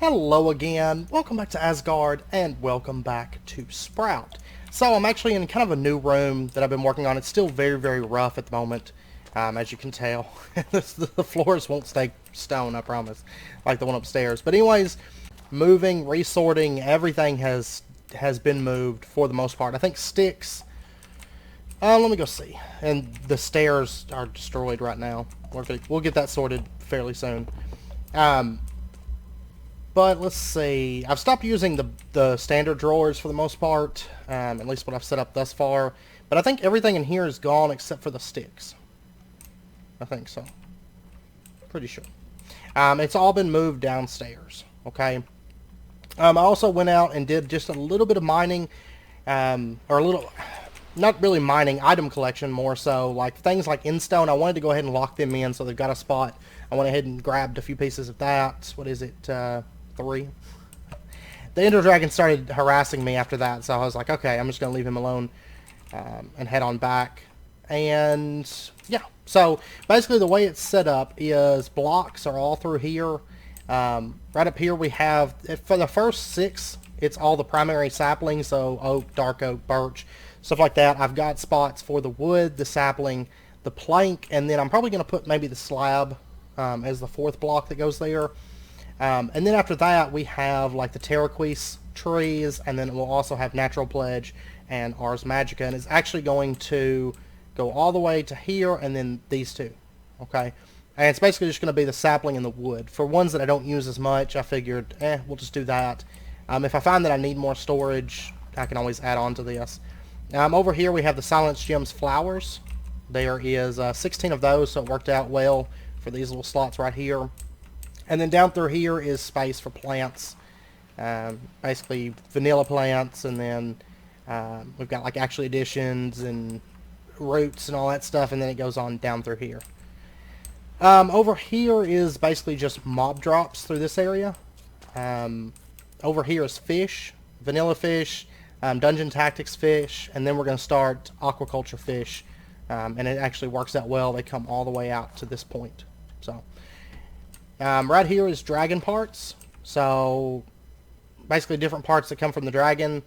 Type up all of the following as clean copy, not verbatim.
Hello again, welcome back to Asgard, and welcome back to Sprout. So I'm actually in kind of a new room that I've been working on. It's still very, very rough at the moment, as you can tell. The floors won't stay stone, I promise, like the one upstairs. But anyways, moving, resorting, everything has been moved for the most part. I think sticks, let me go see. And the stairs are destroyed right now. We'll get that sorted fairly soon. But let's see. I've stopped using the standard drawers for the most part, at least what I've set up thus far. But I think everything in here is gone except for the sticks. I think so. Pretty sure. It's all been moved downstairs. Okay. I also went out and did just a little bit of mining, or a little, not really mining, item collection more so. Like things like Instone, I wanted to go ahead and lock them in so they've got a spot. I went ahead and grabbed a few pieces of that. What is it? 3. The Ender Dragon started harassing me after that, so I was like, okay, I'm just going to leave him alone and head on back. And yeah, so basically the way it's set up is blocks are all through here. Right up here we have, for the first 6, it's all the primary saplings, so oak, dark oak, birch, stuff like that. I've got spots for the wood, the sapling, the plank, and then I'm probably going to put maybe the slab as the 4th block that goes there. And then after that we have like the Terraquis trees, and then we'll also have Natural Pledge and Ars Magica, and it's actually going to go all the way to here and then these two. Okay, and it's basically just going to be the sapling and the wood. For ones that I don't use as much, I figured we'll just do that. If I find that I need more storage, I can always add on to this. Over here we have the Silence Gems flowers. There is 16 of those, so it worked out well for these little slots right here. And then down through here is space for plants, basically vanilla plants, and then we've got like actual additions and roots and all that stuff, and then it goes on down through here. Over here is basically just mob drops through this area. Over here is fish, vanilla fish, dungeon tactics fish, and then we're going to start aquaculture fish, and it actually works out well. They come all the way out to this point. So right here is dragon parts, so basically different parts that come from the dragon,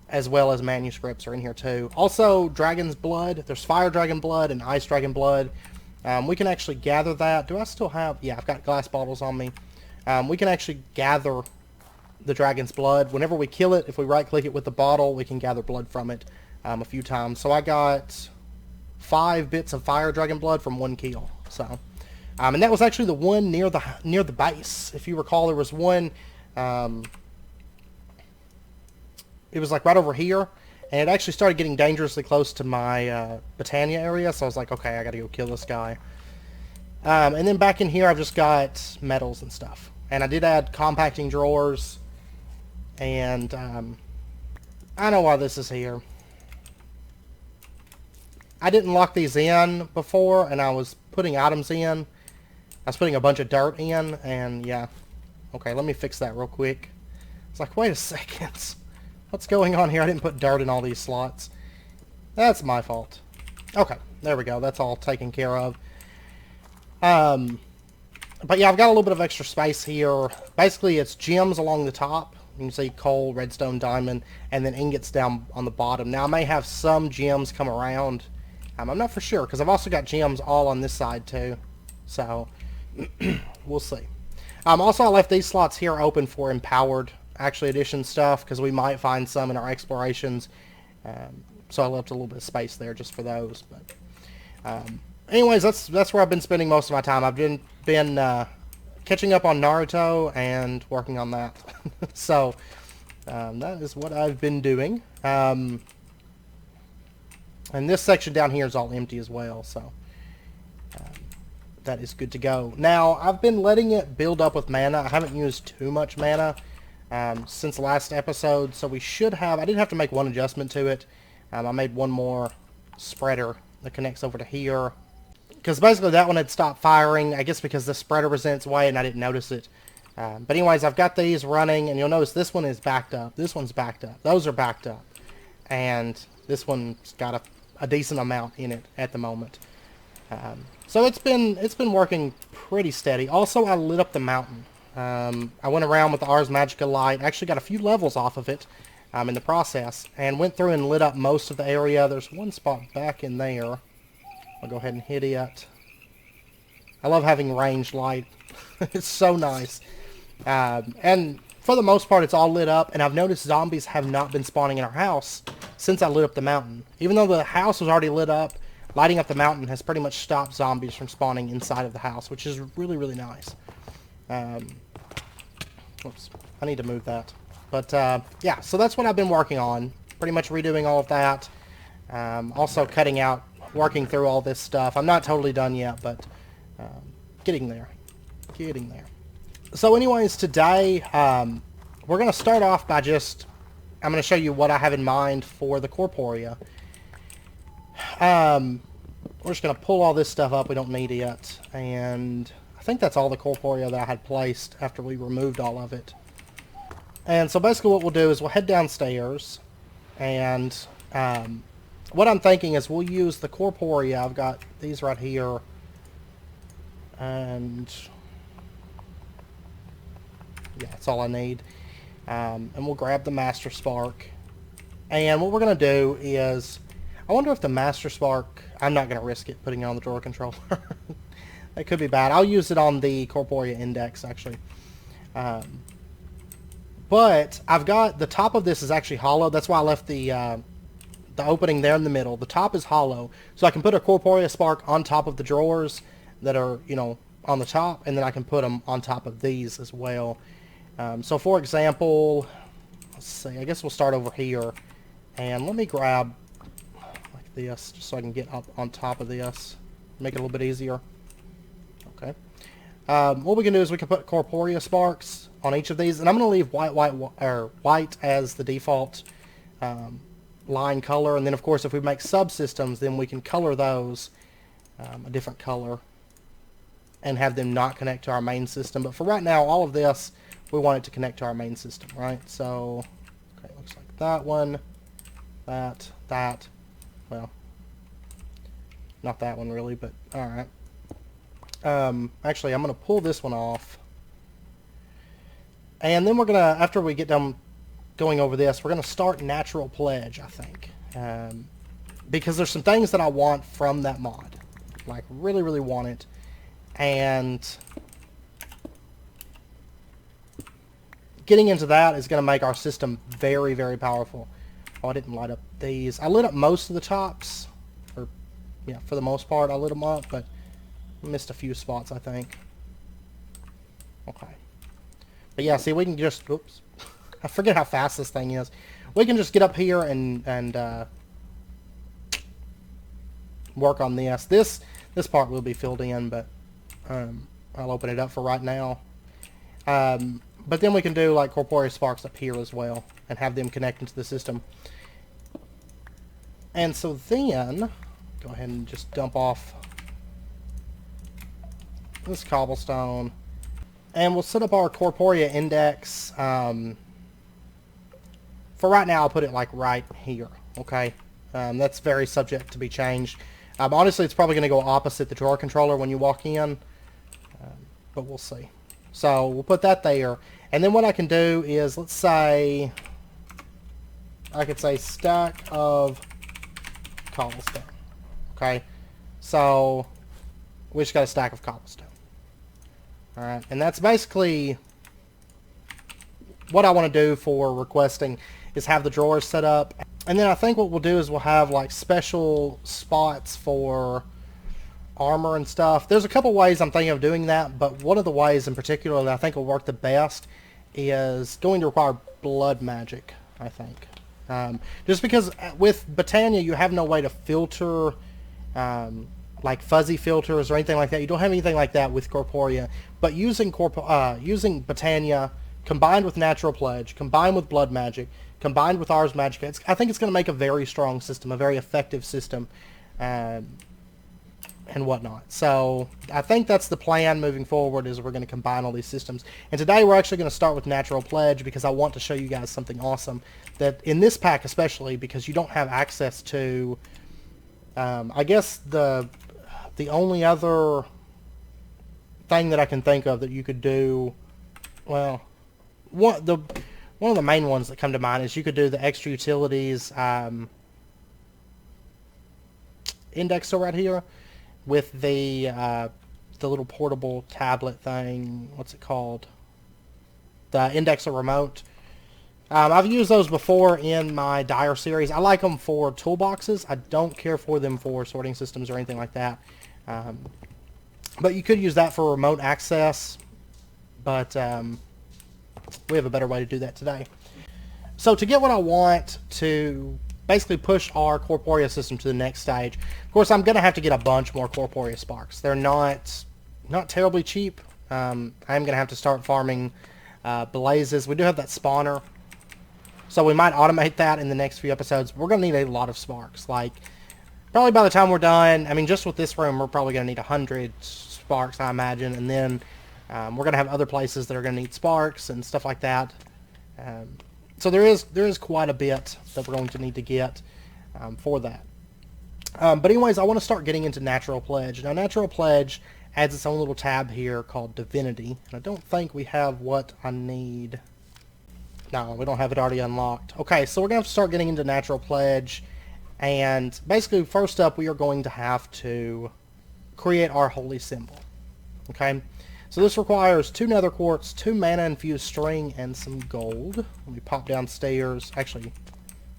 as well as manuscripts are in here too. Also dragon's blood, there's fire dragon blood and ice dragon blood. We can actually gather that. Do I still have, yeah, I've got glass bottles on me. We can actually gather the dragon's blood. Whenever we kill it, if we right click it with the bottle, we can gather blood from it a few times. So I got 5 bits of fire dragon blood from 1 kill. So and that was actually the one near the base. If you recall, there was one, it was like right over here, and it actually started getting dangerously close to my Britannia area, so I was like, okay, I gotta go kill this guy. And then back in here I've just got metals and stuff, and I did add compacting drawers, and I know why this is here. I didn't lock these in before, and I was putting items in. I was putting a bunch of dirt in, and yeah. Okay, let me fix that real quick. It's like, wait a second. What's going on here? I didn't put dirt in all these slots. That's my fault. Okay, there we go. That's all taken care of. But yeah, I've got a little bit of extra space here. Basically, it's gems along the top. You can see coal, redstone, diamond, and then ingots down on the bottom. Now, I may have some gems come around. I'm not for sure, because I've also got gems all on this side, too. So, we'll see. Also, I left these slots here open for empowered, actually, addition stuff, because we might find some in our explorations. So I left a little bit of space there just for those. But anyways, that's where I've been spending most of my time. I've been catching up on Naruto and working on that. So, that is what I've been doing. And this section down here is all empty as well, so that is good to go. Now, I've been letting it build up with mana. I haven't used too much mana since the last episode, so we should have... I did have to make one adjustment to it. I made one more spreader that connects over to here, because basically that one had stopped firing, I guess because the spreader was in its way and I didn't notice it. But anyways, I've got these running, and you'll notice this one is backed up. This one's backed up. Those are backed up. And this one's got a decent amount in it at the moment. So it's been working pretty steady. Also, I lit up the mountain. I went around with the Ars Magica light. Actually got a few levels off of it in the process. And went through and lit up most of the area. There's one spot back in there. I'll go ahead and hit it. I love having ranged light. It's so nice. And for the most part, it's all lit up. And I've noticed zombies have not been spawning in our house since I lit up the mountain. Even though the house was already lit up, lighting up the mountain has pretty much stopped zombies from spawning inside of the house, which is really, really nice. Whoops, I need to move that. But, yeah, so that's what I've been working on. Pretty much redoing all of that. Also cutting out, working through all this stuff. I'm not totally done yet, but getting there. Getting there. So anyways, today, we're going to start off by just... I'm going to show you what I have in mind for the corporea. We're just going to pull all this stuff up. We don't need it yet. And I think that's all the corporea that I had placed after we removed all of it. And so basically what we'll do is we'll head downstairs. And what I'm thinking is we'll use the corporea. I've got these right here. And yeah, that's all I need. And we'll grab the Master Spark. And what we're going to do is... I wonder if the Master Spark... I'm not going to risk it putting it on the drawer controller. That could be bad. I'll use it on the Corporea Index, actually. But I've got... The top of this is actually hollow. That's why I left the opening there in the middle. The top is hollow. So I can put a Corporea Spark on top of the drawers that are, you know, on the top. And then I can put them on top of these as well. So, for example... Let's see. I guess we'll start over here. And let me grab... this just so I can get up on top of this, make it a little bit easier. Okay. What we can do is we can put corporea sparks on each of these, and I'm going to leave white as the default line color, and then of course if we make subsystems, then we can color those a different color and have them not connect to our main system. But for right now, all of this we want it to connect to our main system, right? So, okay, looks like that one, that. Well, not that one really, but alright. Actually, I'm going to pull this one off. And then we're going to, after we get done going over this, we're going to start Natural Pledge, I think. Because there's some things that I want from that mod. Like, really, really want it. And getting into that is going to make our system very, very powerful. Oh, I didn't light up these. I lit up most of the tops. Or, yeah, for the most part, I lit them up, but I missed a few spots, I think. Okay. But yeah, see, we can just... Oops. I forget how fast this thing is. We can just get up here and work on this. This part will be filled in, but I'll open it up for right now. But then we can do like corporeal sparks up here as well and have them connect into the system. And so then, go ahead and just dump off this cobblestone. And we'll set up our corporea index. For right now, I'll put it like right here, okay? That's very subject to be changed. Honestly, it's probably going to go opposite the drawer controller when you walk in. But we'll see. So we'll put that there. And then what I can do is, let's say, I could say stack of cobblestone. Okay? So we just got a stack of cobblestone. Alright, and that's basically what I want to do for requesting is have the drawers set up. And then I think what we'll do is we'll have like special spots for armor and stuff. There's a couple ways I'm thinking of doing that, but one of the ways in particular that I think will work the best is going to require blood magic, I think. Just because with Britannia you have no way to filter like fuzzy filters or anything like that. You don't have anything like that with Corporea. But using Britannia combined with Natural Pledge, combined with blood magic, combined with Ars Magica, I think it's going to make a very strong system, a very effective system. And whatnot. So I think that's the plan moving forward, is we're going to combine all these systems. And today we're actually going to start with Natural Pledge because I want to show you guys something awesome that in this pack especially, because you don't have access to I guess the only other thing that I can think of that you could do, well, one of the main ones that come to mind is you could do the extra utilities indexer right here with the little portable tablet thing. What's it called? The indexer remote. I've used those before in my Dire series. I like them for toolboxes. I don't care for them for sorting systems or anything like that. But you could use that for remote access. But we have a better way to do that today. So to get what I want to basically push our Corporea system to the next stage, of course I'm going to have to get a bunch more Corporea sparks. They're not terribly cheap. I'm going to have to start farming blazes. We do have that spawner, so we might automate that in the next few episodes. We're going to need a lot of sparks. Like, probably by the time we're done, I mean, just with this room, we're probably going to need 100 sparks, I imagine, and then we're going to have other places that are going to need sparks and stuff like that. So there is quite a bit that we're going to need to get for that. But anyways, I want to start getting into Natural Pledge. Now, Natural Pledge adds its own little tab here called Divinity, and I don't think we have what I need. No, we don't have it already unlocked. Okay, so we're going to have to start getting into Natural Pledge, and basically, first up, we are going to have to create our holy symbol. Okay, so this requires 2 nether quartz, 2 mana infused string, and some gold. Let me pop downstairs. Actually,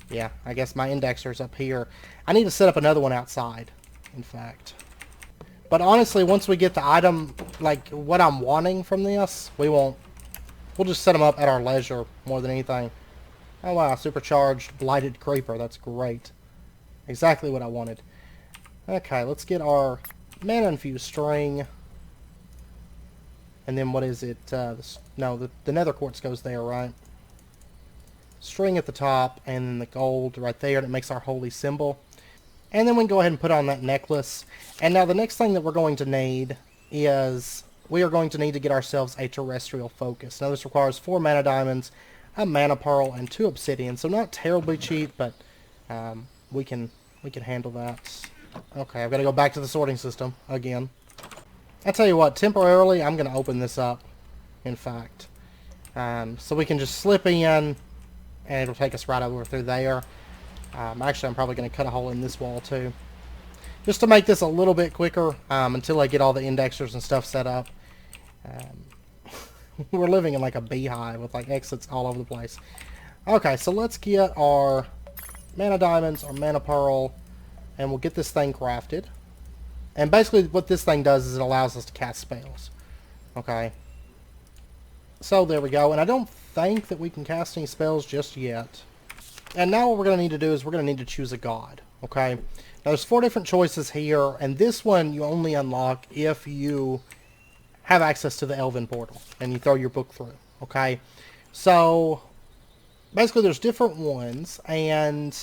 yeah, I guess my indexer's up here. I need to set up another one outside, in fact. But honestly, once we get the item, like what I'm wanting from this, we'll just set them up at our leisure more than anything. Oh wow, supercharged blighted creeper. That's great. Exactly what I wanted. Okay, let's get our mana infused string. And then what is it? No, the nether quartz goes there, right? String at the top, and then the gold right there, and it makes our holy symbol. And then we can go ahead and put on that necklace. And now the next thing that we're going to need is we are going to need to get ourselves a terrestrial focus. Now this requires 4 mana diamonds, a mana pearl, and 2 obsidian. So not terribly cheap, but we can handle that. Okay, I've got to go back to the sorting system again. I tell you what, temporarily I'm going to open this up, in fact. So we can just slip in, and it'll take us right over through there. Actually, I'm probably going to cut a hole in this wall too, just to make this a little bit quicker until I get all the indexers and stuff set up. We're living in like a beehive with like exits all over the place. Okay, so let's get our mana diamonds, our mana pearl, and we'll get this thing crafted. And basically what this thing does is it allows us to cast spells. Okay. So there we go. And I don't think that we can cast any spells just yet. And now what we're going to need to do is we're going to need to choose a god. Okay. Now there's 4 different choices here. And this one you only unlock if you have access to the Elven portal. And you throw your book through. Okay. So basically there's different ones. And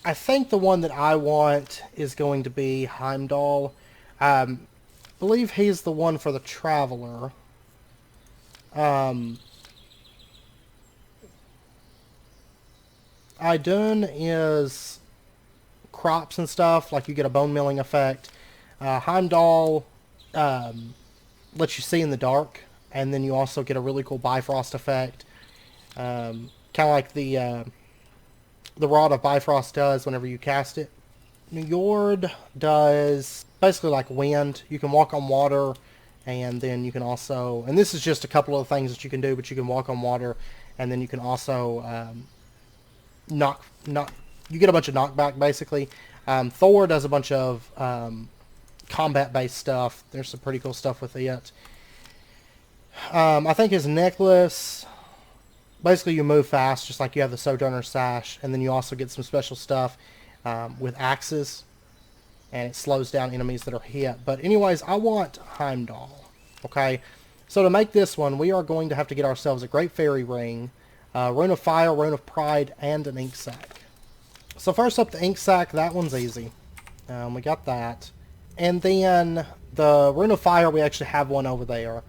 I think the one that I want is going to be Heimdall. I believe he's the one for the Traveler. Idun is crops and stuff, like you get a bone milling effect. Heimdall lets you see in the dark, and then you also get a really cool Bifrost effect. Kind of like the Rod of Bifrost does whenever you cast it. Njord does basically like wind. You can walk on water, and then you can also, and this is just a couple of things that you can do, but you can walk on water, and then you can also you get a bunch of knockback basically. Thor does a bunch of combat based stuff. There's some pretty cool stuff with it. I think his necklace, basically you move fast just like you have the Sojourner Sash, and then you also get some special stuff with axes, and it slows down enemies that are hit. But anyways, I want Heimdall. Okay, so to make this one, we are going to have to get ourselves a Great Fairy Ring, Rune of Fire, Rune of Pride, and an Ink Sac. So first up, the Ink Sac, that one's easy. We got that. And then the Rune of Fire, we actually have one over there.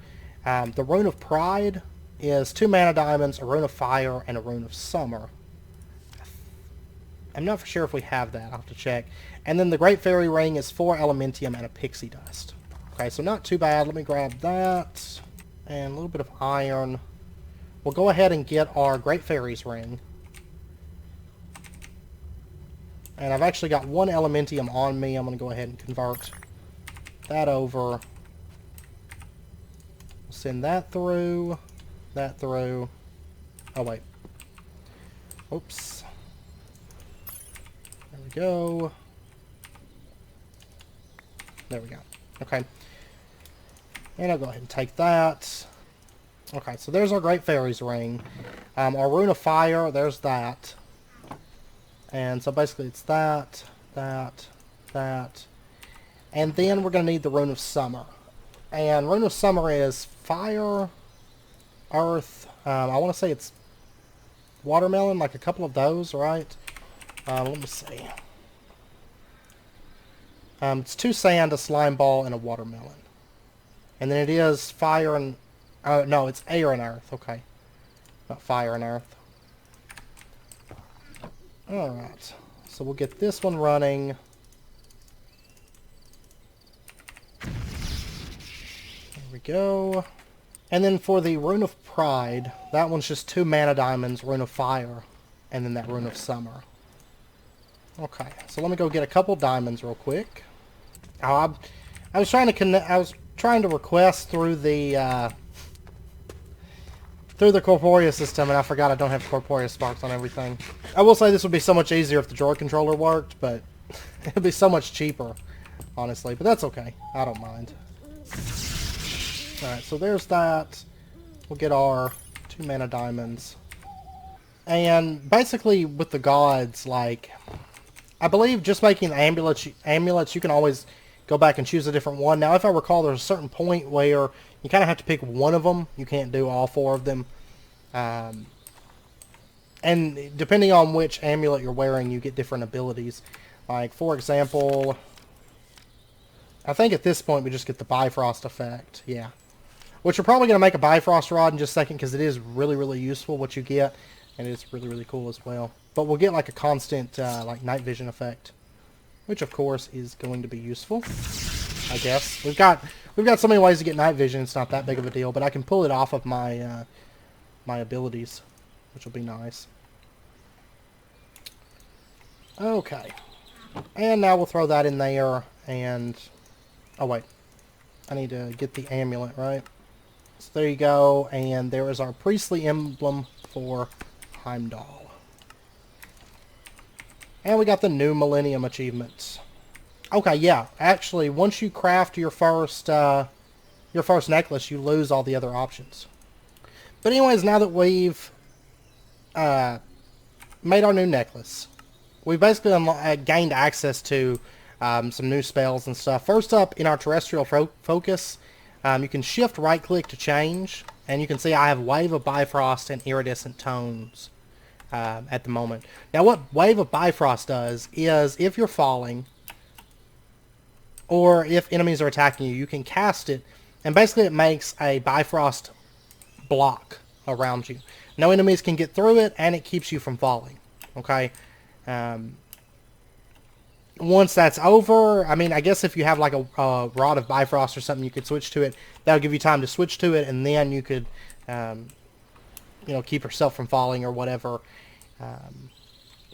The Rune of Pride is 2 mana diamonds, a Rune of Fire, and a Rune of Summer. I'm not for sure if we have that. I'll have to check. And then the Great Fairy Ring is 4 Elementium and a Pixie Dust. Okay, so not too bad. Let me grab that. And a little bit of iron. We'll go ahead and get our Great Fairy's Ring. And I've actually got one Elementium on me. I'm going to go ahead and convert that over. Send that through. That through. Oh, wait. Oops. There we go. There we go. Okay. And I'll go ahead and take that. Okay, so there's our Great Fairy's Ring. Our Rune of Fire, there's that. And so basically it's that, that, that. And then we're going to need the Rune of Summer. And Rune of Summer is Fire, Earth, I want to say it's Watermelon, like a couple of those, right? Let me see. It's 2 sand, a slime ball, and a watermelon. And then it is fire and... no, it's air and earth. Okay. Not fire and earth. Alright. So we'll get this one running. There we go. And then for the Rune of Pride, that one's just 2 mana diamonds, Rune of Fire, and then that Rune of Summer. Okay, so let me go get a couple diamonds real quick. Oh, I was trying to connect. I was trying to request through the Corporea system, and I forgot I don't have Corporea sparks on everything. I will say this would be so much easier if the droid controller worked, but it would be so much cheaper, honestly. But that's okay. I don't mind. Alright, so there's that. We'll get our 2 mana diamonds. And basically with the gods, like, I believe just making amulets, you can always go back and choose a different one. Now, if I recall, there's a certain point where you kind of have to pick one of them. You can't do all 4 of them. And depending on which amulet you're wearing, you get different abilities. Like, for example, I think at this point we just get the Bifrost effect. Yeah. Which we're probably going to make a Bifrost rod in just a second because it is really, really useful what you get. And it's really, really cool as well. But we'll get like a constant like night vision effect. Which of course is going to be useful. I guess. We've got so many ways to get night vision, it's not that big of a deal. But I can pull it off of my my abilities. Which will be nice. Okay. And now we'll throw that in there and... Oh wait. I need to get the amulet, right? So there you go, and there is our priestly emblem for Heimdall. And we got the new Millennium achievements. Okay, yeah, actually, once you craft your first necklace, you lose all the other options. But anyways, now that we've made our new necklace, we've basically gained access to some new spells and stuff. First up, in our terrestrial focus, you can shift right-click to change, and you can see I have Wave of Bifrost and Iridescent Tones at the moment. Now, what Wave of Bifrost does is, if you're falling, or if enemies are attacking you, you can cast it, and basically it makes a Bifrost block around you. No enemies can get through it, and it keeps you from falling. Okay? Once that's over, I mean, I guess if you have like a Rod of Bifrost or something, you could switch to it. That'll give you time to switch to it, and then you could, you know, keep yourself from falling or whatever,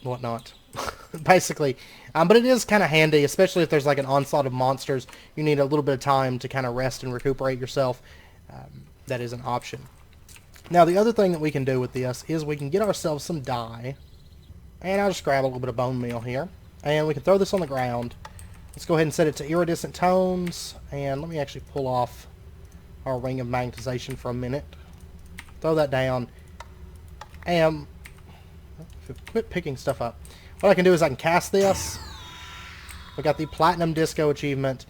whatnot, basically. But it is kind of handy, especially if there's like an onslaught of monsters. You need a little bit of time to kind of rest and recuperate yourself. That is an option. Now, the other thing that we can do with this is we can get ourselves some dye, and I'll just grab a little bit of bone meal here. And we can throw this on the ground. Let's go ahead and set it to Iridescent Tones. And let me actually pull off our Ring of Magnetization for a minute. Throw that down. And quit picking stuff up. What I can do is I can cast this. We got the Platinum Disco achievement.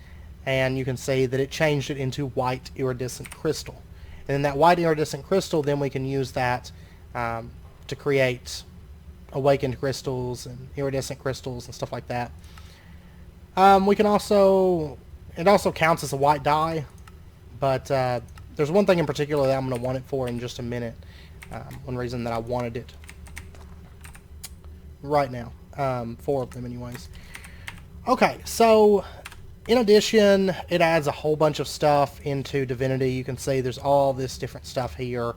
And you can see that it changed it into white iridescent crystal. And then that white iridescent crystal, then we can use that to create awakened crystals and iridescent crystals and stuff like that. We can also, it also counts as a white dye, but there's one thing in particular that I'm going to want it for in just a minute. One reason that I wanted it right now. 4 of them anyways. Okay, so In addition, it adds a whole bunch of stuff into Divinity. You can see there's all this different stuff here.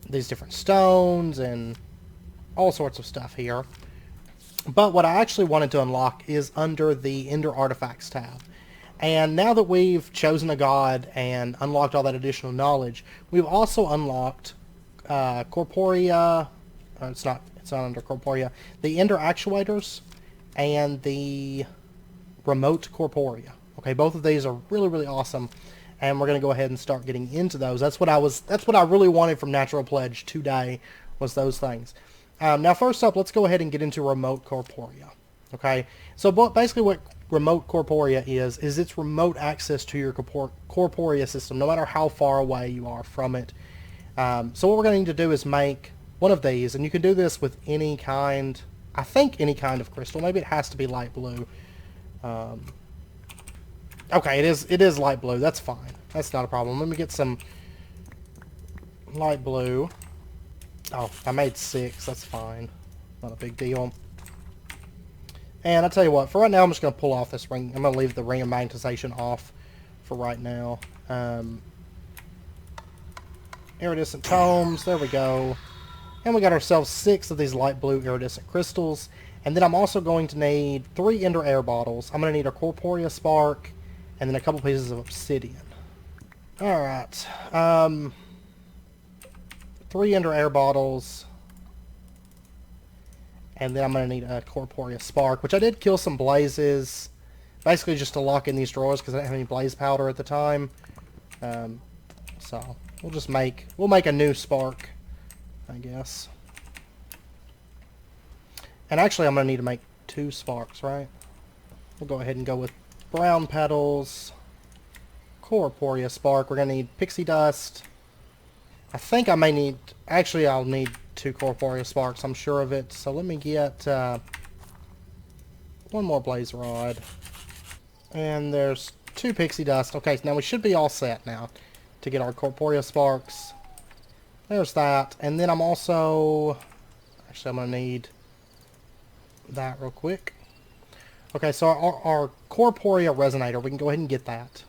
These different stones and all sorts of stuff here. But what I actually wanted to unlock is under the Ender Artifacts tab. And now that we've chosen a god and unlocked all that additional knowledge, we've also unlocked Corporea. It's not under Corporea. The Ender Actuators and the Remote Corporea. Okay, both of these are really, really awesome, and we're going to go ahead and start getting into those. That's what I really wanted from Natural Pledge today, was those things. Now, first up, let's go ahead and get into Remote Corporea. Okay, so basically what Remote Corporea is it's remote access to your Corporea system, no matter how far away you are from it. So what we're going to need to do is make one of these, and you can do this with any kind, I think any kind of crystal. Maybe it has to be light blue. Okay, it is light blue. That's fine. That's not a problem. Let me get some light blue. Oh, I made 6. That's fine. Not a big deal. And I'll tell you what, for right now, I'm just going to pull off this ring. I'm going to leave the ring of magnetization off for right now. Iridescent tomes. There we go. And we got ourselves 6 of these light blue iridescent crystals. And then I'm also going to need 3 Ender Air bottles. I'm going to need a Corporea Spark, and then a couple pieces of obsidian. Alright. 3 Ender Air bottles. And then I'm going to need a Corporea Spark, which I did kill some blazes. Basically just to lock in these drawers because I didn't have any blaze powder at the time. So we'll make a new spark, I guess. And actually, I'm going to need to make 2 sparks, right? We'll go ahead and go with brown petals, Corporea Spark. We're going to need pixie dust. I think I may need... Actually, I'll need 2 Corporea Sparks. I'm sure of it. So let me get 1 more blaze rod. And there's 2 pixie dust. Okay, now we should be all set now to get our Corporea Sparks. There's that. And then I'm also... Actually, I'm going to need... that real quick. Okay, so our Corporea Resonator, we can go ahead and get that.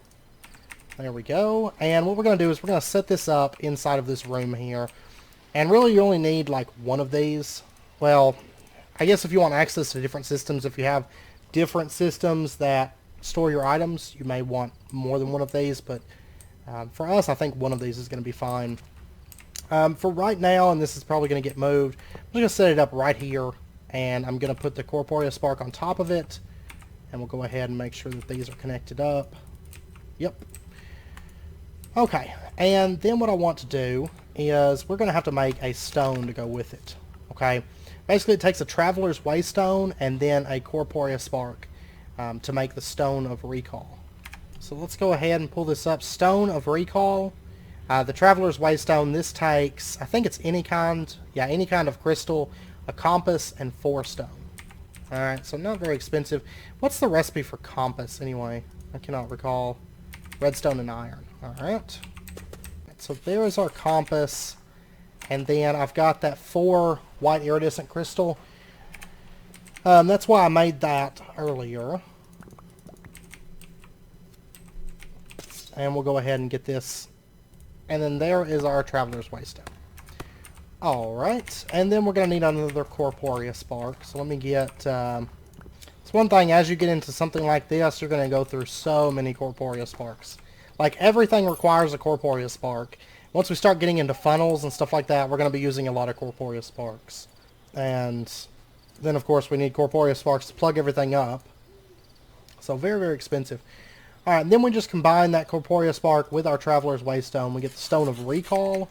There we go. And what we're going to do is we're going to set this up inside of this room here. And really you only need like 1 of these. Well, I guess if you want access to different systems, if you have different systems that store your items, you may want more than 1 of these. But for us, I think 1 of these is going to be fine. For right now, and this is probably going to get moved, I'm just going to set it up right here. And I'm going to put the Corporea Spark on top of it. And we'll go ahead and make sure that these are connected up. Yep. Okay. And then what I want to do is we're going to have to make a stone to go with it. Okay. Basically, it takes a Traveler's Waystone and then a Corporea Spark to make the Stone of Recall. So let's go ahead and pull this up. Stone of Recall. The Traveler's Waystone, this takes, I think it's any kind of crystal, a compass, and 4 stone. Alright, so not very expensive. What's the recipe for compass, anyway? I cannot recall. Redstone and iron. Alright. So there is our compass. And then I've got that 4 white iridescent crystal. That's why I made that earlier. And we'll go ahead and get this. And then there is our Traveler's Waystone. Alright, and then we're going to need another Corporea Spark. So let me get... it's one thing, as you get into something like this, you're going to go through so many Corporea Sparks. Like, everything requires a Corporea Spark. Once we start getting into funnels and stuff like that, we're going to be using a lot of Corporea Sparks. And then, of course, we need Corporea Sparks to plug everything up. So, very, very expensive. Alright, then we just combine that Corporea Spark with our Traveler's Waystone. We get the Stone of Recall.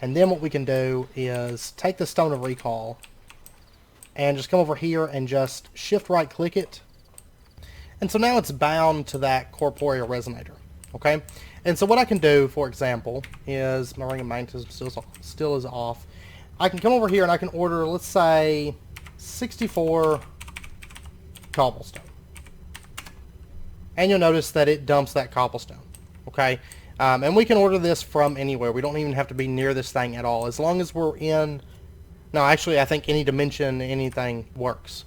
And then what we can do is take the Stone of Recall and just come over here and just shift right click it. And so now it's bound to that Corporea Resonator. Okay? And so what I can do, for example, is my ring of magnetism still is off. I can come over here and I can order, let's say, 64 cobblestone. And you'll notice that it dumps that cobblestone. Okay? And we can order this from anywhere. We don't even have to be near this thing at all. As long as we're in... No, actually, I think any dimension, anything works.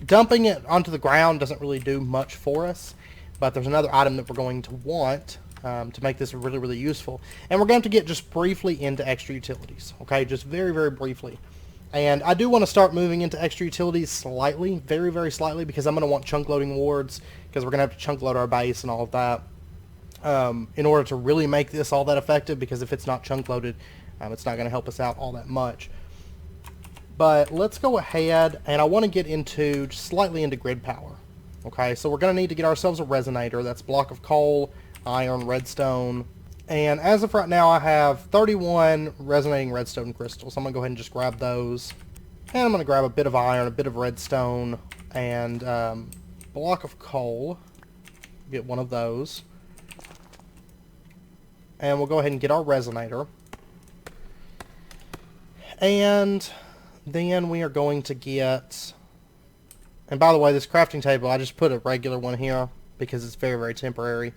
Dumping it onto the ground doesn't really do much for us, but there's another item that we're going to want to make this really, really useful. And we're going to get just briefly into extra utilities, okay? Just very, very briefly. And I do want to start moving into extra utilities slightly, very, very slightly, because I'm going to want chunk loading wards, because we're going to have to chunk load our base and all of that in order to really make this all that effective, because if it's not chunk loaded, it's not going to help us out all that much. But let's go ahead, and I want to get into slightly into grid power. Okay, so we're going to need to get ourselves a resonator. That's block of coal, iron, redstone. And as of right now, I have 31 resonating redstone crystals. I'm going to go ahead and just grab those. And I'm going to grab a bit of iron, a bit of redstone, and block of coal. Get one of those. And we'll go ahead and get our resonator. And then we are going to get... And by the way, this crafting table, I just put a regular one here because it's very, very temporary.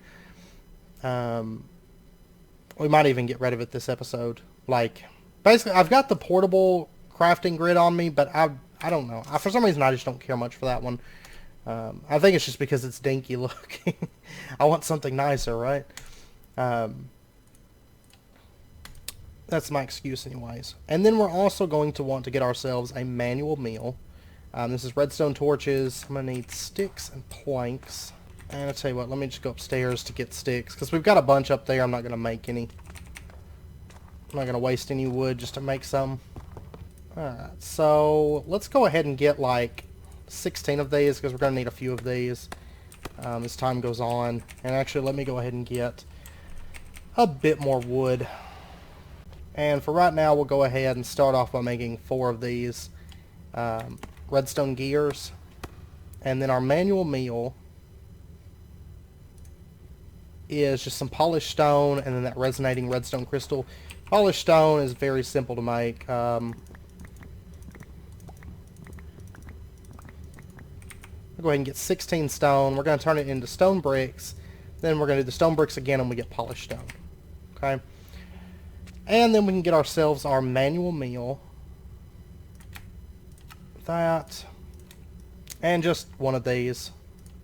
We might even get rid of it this episode. Like, basically, I've got the portable crafting grid on me, but I don't know. For some reason, I just don't care much for that one. I think it's just because it's dinky looking. I want something nicer, right? That's my excuse anyways. And then we're also going to want to get ourselves a manual meal. This is redstone torches. I'm going to need sticks and planks. And I'll tell you what, let me just go upstairs to get sticks, because we've got a bunch up there. I'm not going to make any. I'm not going to waste any wood just to make some. Alright, so let's go ahead and get like 16 of these, because we're going to need a few of these as time goes on. And actually, let me go ahead and get a bit more wood. And for right now, we'll go ahead and start off by making 4 of these redstone gears. And then our manual meal is just some polished stone and then that resonating redstone crystal. Polished stone is very simple to make. I'll go ahead and get 16 stone. We're going to turn it into stone bricks. Then we're going to do the stone bricks again and we get polished stone. Okay? And then we can get ourselves our manual meal. That. And just one of these.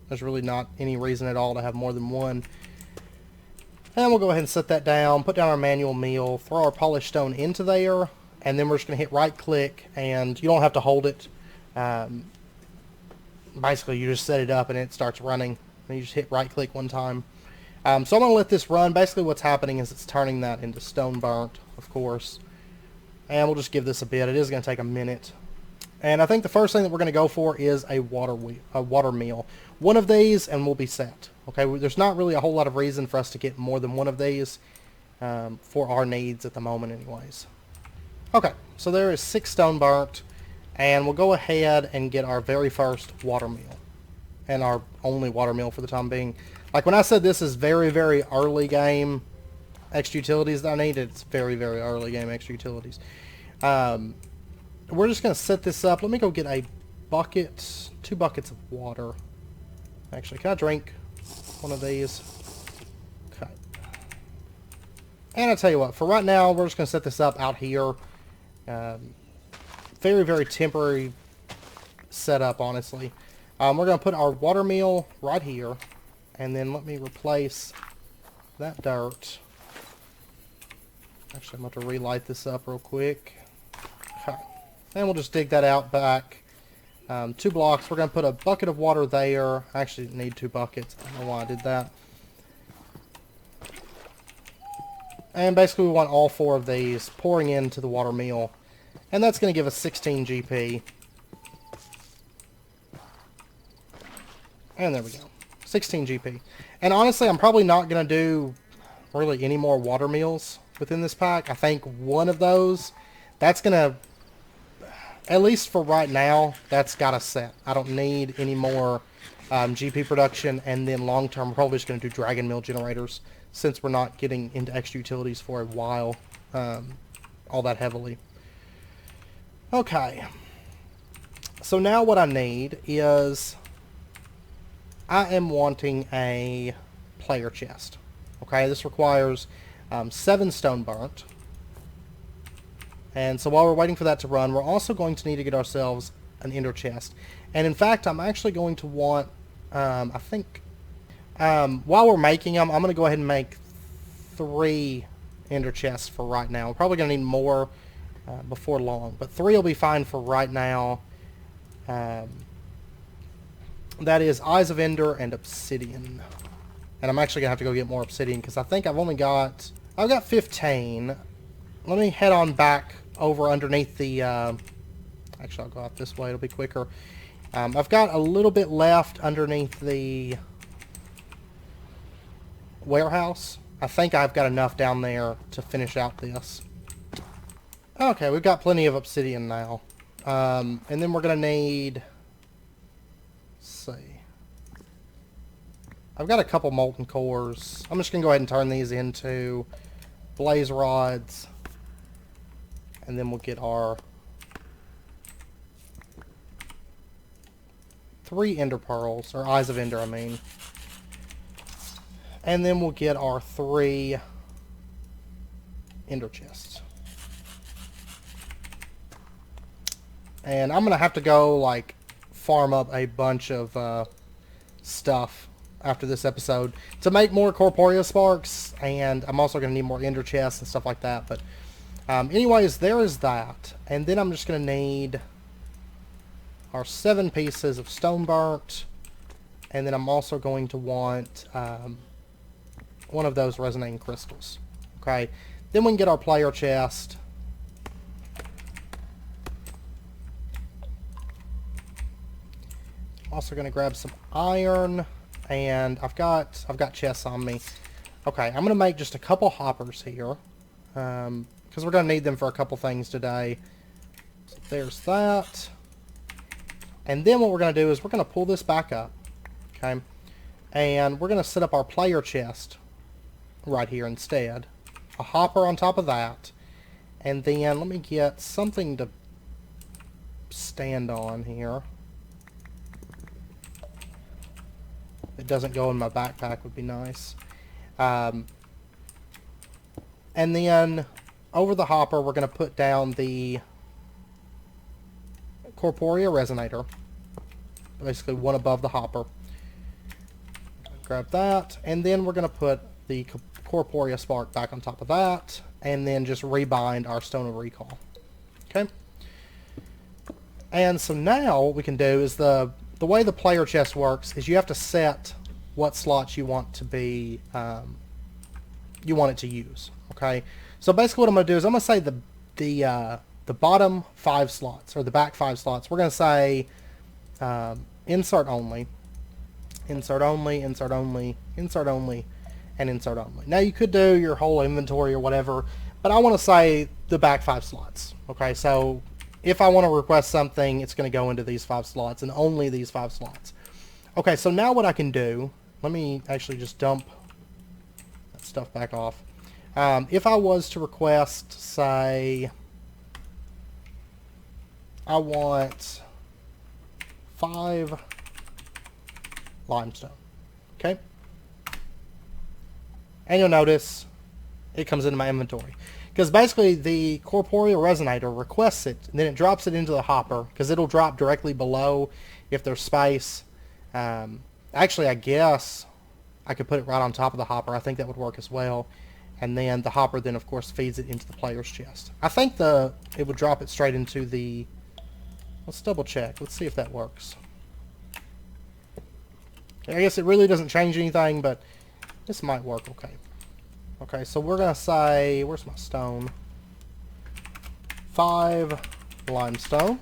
There's really not any reason at all to have more than one. And we'll go ahead and set that down, put down our manual meal, throw our polished stone into there, and then we're just going to hit right click, and you don't have to hold it. Basically, you just set it up and it starts running. And you just hit right click one time. So I'm going to let this run. Basically what's happening is it's turning that into stone burnt, of course. And we'll just give this a bit. It is going to take a minute. And I think the first thing that we're going to go for is a water meal. One of these and we'll be set. Okay, there's not really a whole lot of reason for us to get more than one of these for our needs at the moment anyways. Okay, so there is 6 stone burnt. And we'll go ahead and get our very first water meal. And our only water meal for the time being. Like when I said this is very, very early game extra utilities that I need, it's very, very early game extra utilities. We're just going to set this up. Let me go get a bucket, 2 buckets of water. Actually, can I drink one of these? Okay. And I'll tell you what, for right now, we're just going to set this up out here. Very, very temporary setup, honestly. We're going to put our water meal right here. And then let me replace that dirt. Actually, I'm going to relight this up real quick. Okay. And we'll just dig that out back. 2 blocks. We're going to put a bucket of water there. I actually need 2 buckets. I don't know why I did that. And basically we want all 4 of these pouring into the water meal. And that's going to give us 16 GP. And there we go. 16 GP. And honestly, I'm probably not going to do really any more water meals within this pack. I think one of those, that's going to, at least for right now, that's got us set. I don't need any more GP production. And then long term, we're probably just going to do dragon meal generators since we're not getting into extra utilities for a while all that heavily. Okay. So now what I need is I am wanting a player chest. Okay, this requires 7 stone burnt. And so while we're waiting for that to run, we're also going to need to get ourselves an ender chest. And in fact, I'm actually going to want, I think, while we're making them, I'm going to go ahead and make 3 ender chests for right now. We're probably going to need more before long, but 3 will be fine for right now. That is Eyes of Ender and Obsidian. And I'm actually going to have to go get more obsidian because I think I've got 15. Let me head on back over underneath the, actually I'll go out this way, it'll be quicker. I've got a little bit left underneath the warehouse. I think I've got enough down there to finish out this. Okay, we've got plenty of obsidian now. And then we're going to need, let's see. I've got a couple molten cores. I'm just going to go ahead and turn these into blaze rods. And then we'll get our 3 ender pearls, or eyes of ender, I mean. And then we'll get our 3 ender chests. And I'm going to have to go, like, farm up a bunch of stuff after this episode to make more corporea sparks, and I'm also going to need more ender chests and stuff like that. But anyways, there is that. And then I'm just going to need our 7 pieces of stone burnt, and then I'm also going to want one of those resonating crystals. Okay, then we can get our player chest. Also going to grab some iron, and I've got chests on me. Okay, I'm going to make just a couple hoppers here, because we're going to need them for a couple things today. So there's that. And then what we're going to do is we're going to pull this back up, okay, and we're going to set up our player chest right here instead. A hopper on top of that, and then let me get something to stand on here. It doesn't go in my backpack would be nice. And then over the hopper we're going to put down the corporea resonator, basically one above the hopper. Grab that, and then we're going to put the corporea spark back on top of that, and then just rebind our stone of recall. Okay. And so now what we can do is the way the player chest works is you have to set what slots you want to be, you want it to use. Okay, so basically what I'm going to do is I'm going to say the bottom 5 slots, or the back 5 slots. We're going to say insert only, insert only, insert only, insert only, and insert only. Now you could do your whole inventory or whatever, but I want to say the back 5 slots. Okay, so if I want to request something, it's going to go into these 5 slots, and only these 5 slots. Okay, so now what I can do, let me actually just dump that stuff back off. If I was to request, say, I want 5 limestone, okay? And you'll notice it comes into my inventory. Because basically the corporeal resonator requests it, and then it drops it into the hopper, because it'll drop directly below if there's space. Actually, I guess I could put it right on top of the hopper. I think that would work as well. And then the hopper then, of course, feeds it into the player's chest. I think it would drop it straight into the... Let's double check. Let's see if that works. I guess it really doesn't change anything, but this might work okay. Okay, so we're going to say, where's my stone? 5 limestone.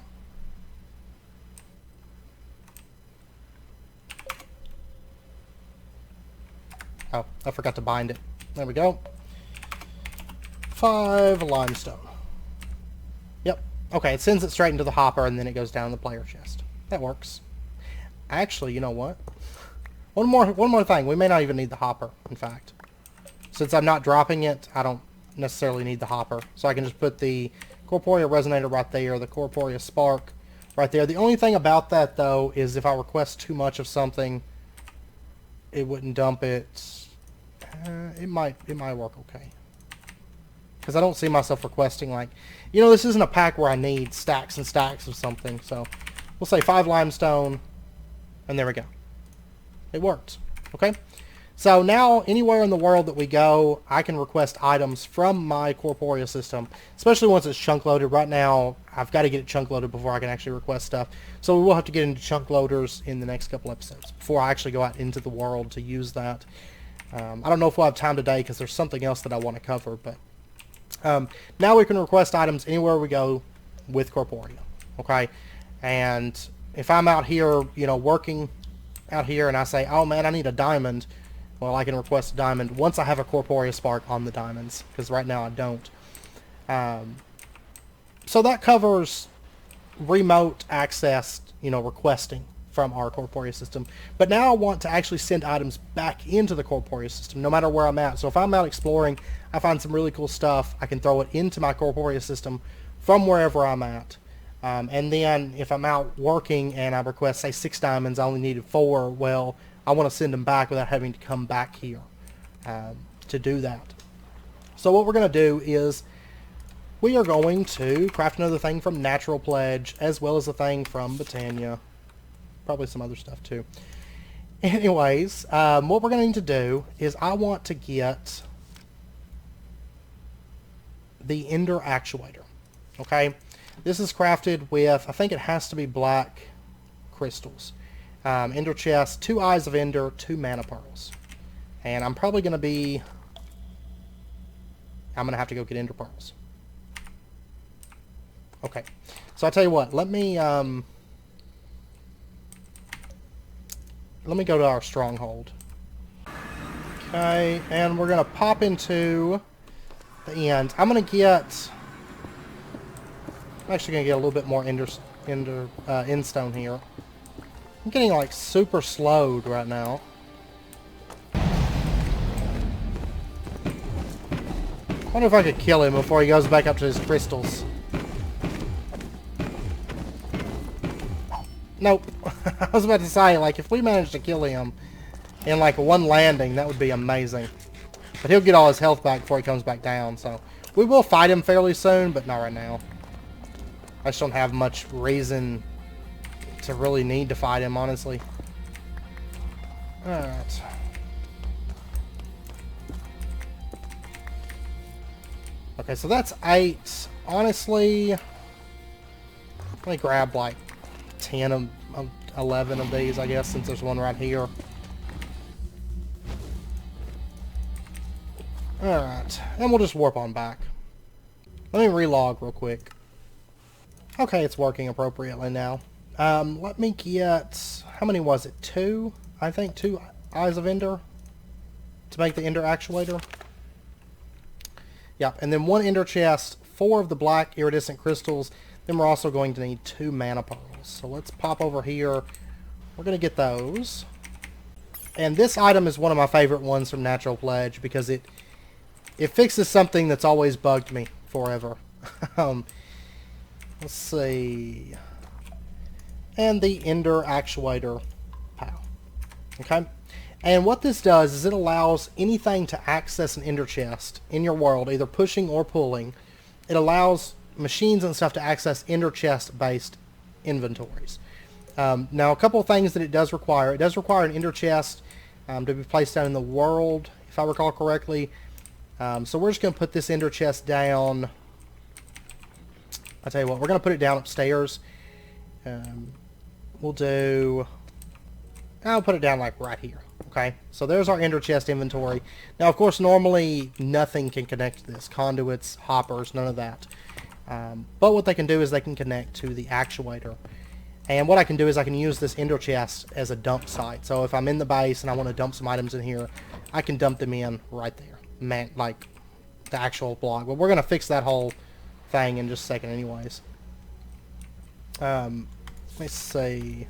Oh, I forgot to bind it. There we go. 5 limestone. Yep. Okay, it sends it straight into the hopper, and then it goes down in the player chest. That works. Actually, you know what? One more thing. We may not even need the hopper, in fact. Since I'm not dropping it, I don't necessarily need the hopper. So I can just put the corporeal resonator right there, the corporeal spark right there. The only thing about that, though, is if I request too much of something, it wouldn't dump it. It might work okay. Because I don't see myself requesting, like, you know, this isn't a pack where I need stacks and stacks of something. So we'll say 5 limestone, and there we go. It worked. Okay? So now, anywhere in the world that we go, I can request items from my corporea system, especially once it's chunk loaded. Right now, I've got to get it chunk loaded before I can actually request stuff. So we will have to get into chunk loaders in the next couple episodes before I actually go out into the world to use that. I don't know if we'll have time today because there's something else that I want to cover, but now we can request items anywhere we go with corporea. Okay? And if I'm out here, you know, working out here and I say, oh man, I need a diamond, well, I can request a diamond once I have a corporea spark on the diamonds, because right now I don't. So that covers remote access, you know, requesting from our corporea system. But now I want to actually send items back into the corporea system, no matter where I'm at. So if I'm out exploring, I find some really cool stuff, I can throw it into my corporea system from wherever I'm at. And then if I'm out working and I request, say, 6 diamonds, I only needed 4, well, I want to send them back without having to come back here to do that. So what we're going to do is we are going to craft another thing from Natural Pledge, as well as a thing from Botania. Probably some other stuff too. Anyways, what we're going to need to do is I want to get the Ender actuator. Okay? This is crafted with, I think it has to be black crystals. Ender chest, 2 eyes of Ender, 2 mana pearls. And I'm probably going to be... I'm going to have to go get Ender pearls. Okay. So I'll tell you what, let me go to our stronghold. Okay, and we're going to pop into the end. I'm going to get... I'm actually going to get a little bit more endstone here. I'm getting like super slowed right now. I wonder if I could kill him before he goes back up to his crystals. Nope. I was about to say, like, if we manage to kill him in like one landing, that would be amazing. But he'll get all his health back before he comes back down, so we will fight him fairly soon, but not right now. I just don't have much reason to really need to fight him, honestly. Alright. Okay, so that's 8. Honestly, let me grab like 10 of 11 of these, I guess, since there's one right here. Alright, and we'll just warp on back. Let me relog real quick. Okay, it's working appropriately now. Let me get... How many was it? 2? I think 2 Eyes of Ender to make the Ender actuator. Yep, and then 1 Ender chest, 4 of the black iridescent crystals. Then we're also going to need 2 mana pearls. So let's pop over here. We're going to get those. And this item is one of my favorite ones from Natural Pledge because it fixes something that's always bugged me forever. Let's see. And the Ender actuator POW. Okay? And what this does is it allows anything to access an Ender chest in your world, either pushing or pulling. It allows machines and stuff to access Ender chest based inventories. Now, a couple of things that it does require. It does require an Ender chest to be placed down in the world, if I recall correctly. So we're just going to put this Ender chest down. I'll tell you what, we're going to put it down upstairs. We'll do... I'll put it down like right here. Okay, so there's our Ender chest inventory. Now, of course, normally nothing can connect to this. Conduits, hoppers, none of that. But what they can do is they can connect to the actuator. And what I can do is I can use this Ender chest as a dump site. So if I'm in the base and I want to dump some items in here, I can dump them in right there. Man, like the actual block. But we're going to fix that whole thing in just a second anyways. Let's see.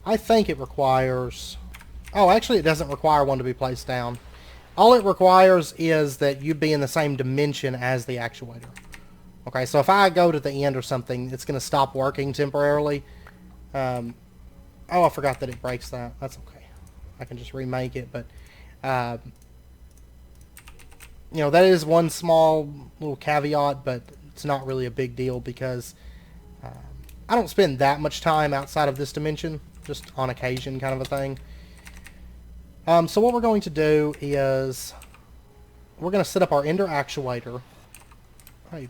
I think it requires... Oh, actually it doesn't require one to be placed down. All it requires is that you be in the same dimension as the actuator. Okay, so if I go to the end or something, it's going to stop working temporarily. Oh, I forgot that it breaks that. That's okay. I can just remake it, but... you know, that is one small little caveat, but it's not really a big deal because I don't spend that much time outside of this dimension, just on occasion kind of a thing. So what we're going to do is we're going to set up our ender actuator. I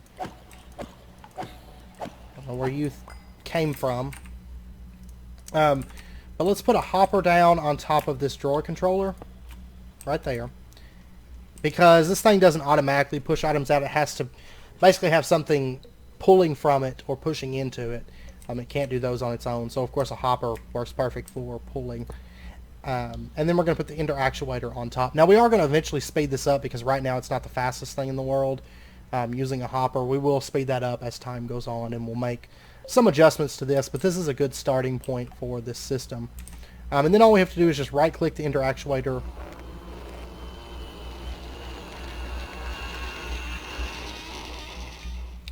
don't know where you came from. But let's put a hopper down on top of this drawer controller. Right there. Because this thing doesn't automatically push items out. It has to basically have something pulling from it or pushing into it. It can't do those on its own. So, of course, a hopper works perfect for pulling. And then we're going to put the ender actuator on top. Now, we are going to eventually speed this up because right now it's not the fastest thing in the world. Using a hopper, we will speed that up as time goes on, and we'll make some adjustments to this. But this is a good starting point for this system. And then all we have to do is just right-click the ender actuator.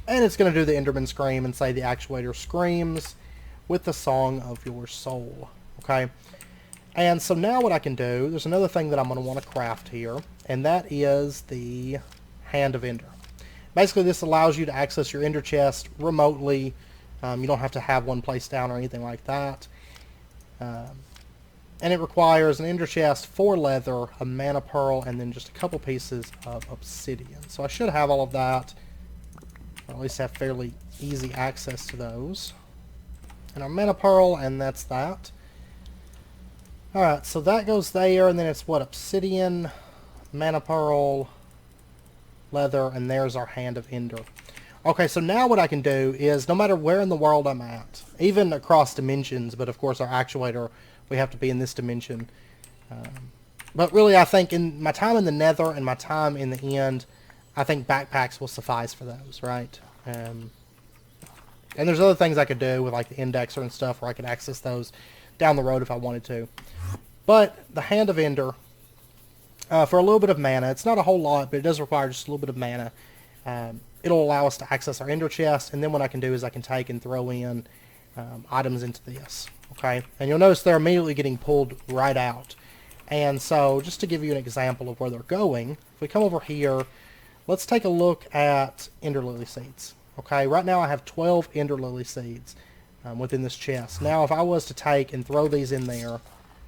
And it's going to do the Enderman scream and say the actuator screams with the song of your soul. Okay? And so now what I can do, there's another thing that I'm going to want to craft here, and that is the Hand of Ender. Basically, this allows you to access your Ender chest remotely. You don't have to have one placed down or anything like that. And it requires an Ender chest, 4 leather, a mana pearl, and then just a couple pieces of obsidian. So I should have all of that. Or at least have fairly easy access to those. And our mana pearl, and that's that. Alright, so that goes there, and then it's what? Obsidian, mana pearl, leather, and there's our Hand of Ender. Okay, so now what I can do is, no matter where in the world I'm at, even across dimensions, but of course our actuator, we have to be in this dimension. But really, I think in my time in the Nether and my time in the End, I think backpacks will suffice for those, right? And there's other things I could do with like the indexer and stuff where I could access those down the road if I wanted to. But the Hand of Ender, for a little bit of mana, it's not a whole lot, but it does require just a little bit of mana. It'll allow us to access our Ender chest, and then what I can do is I can take and throw in items into this, okay? And you'll notice they're immediately getting pulled right out. And so, just to give you an example of where they're going, if we come over here, let's take a look at Ender Lily seeds. Okay, right now I have 12 Ender Lily seeds within this chest. Now, if I was to take and throw these in there,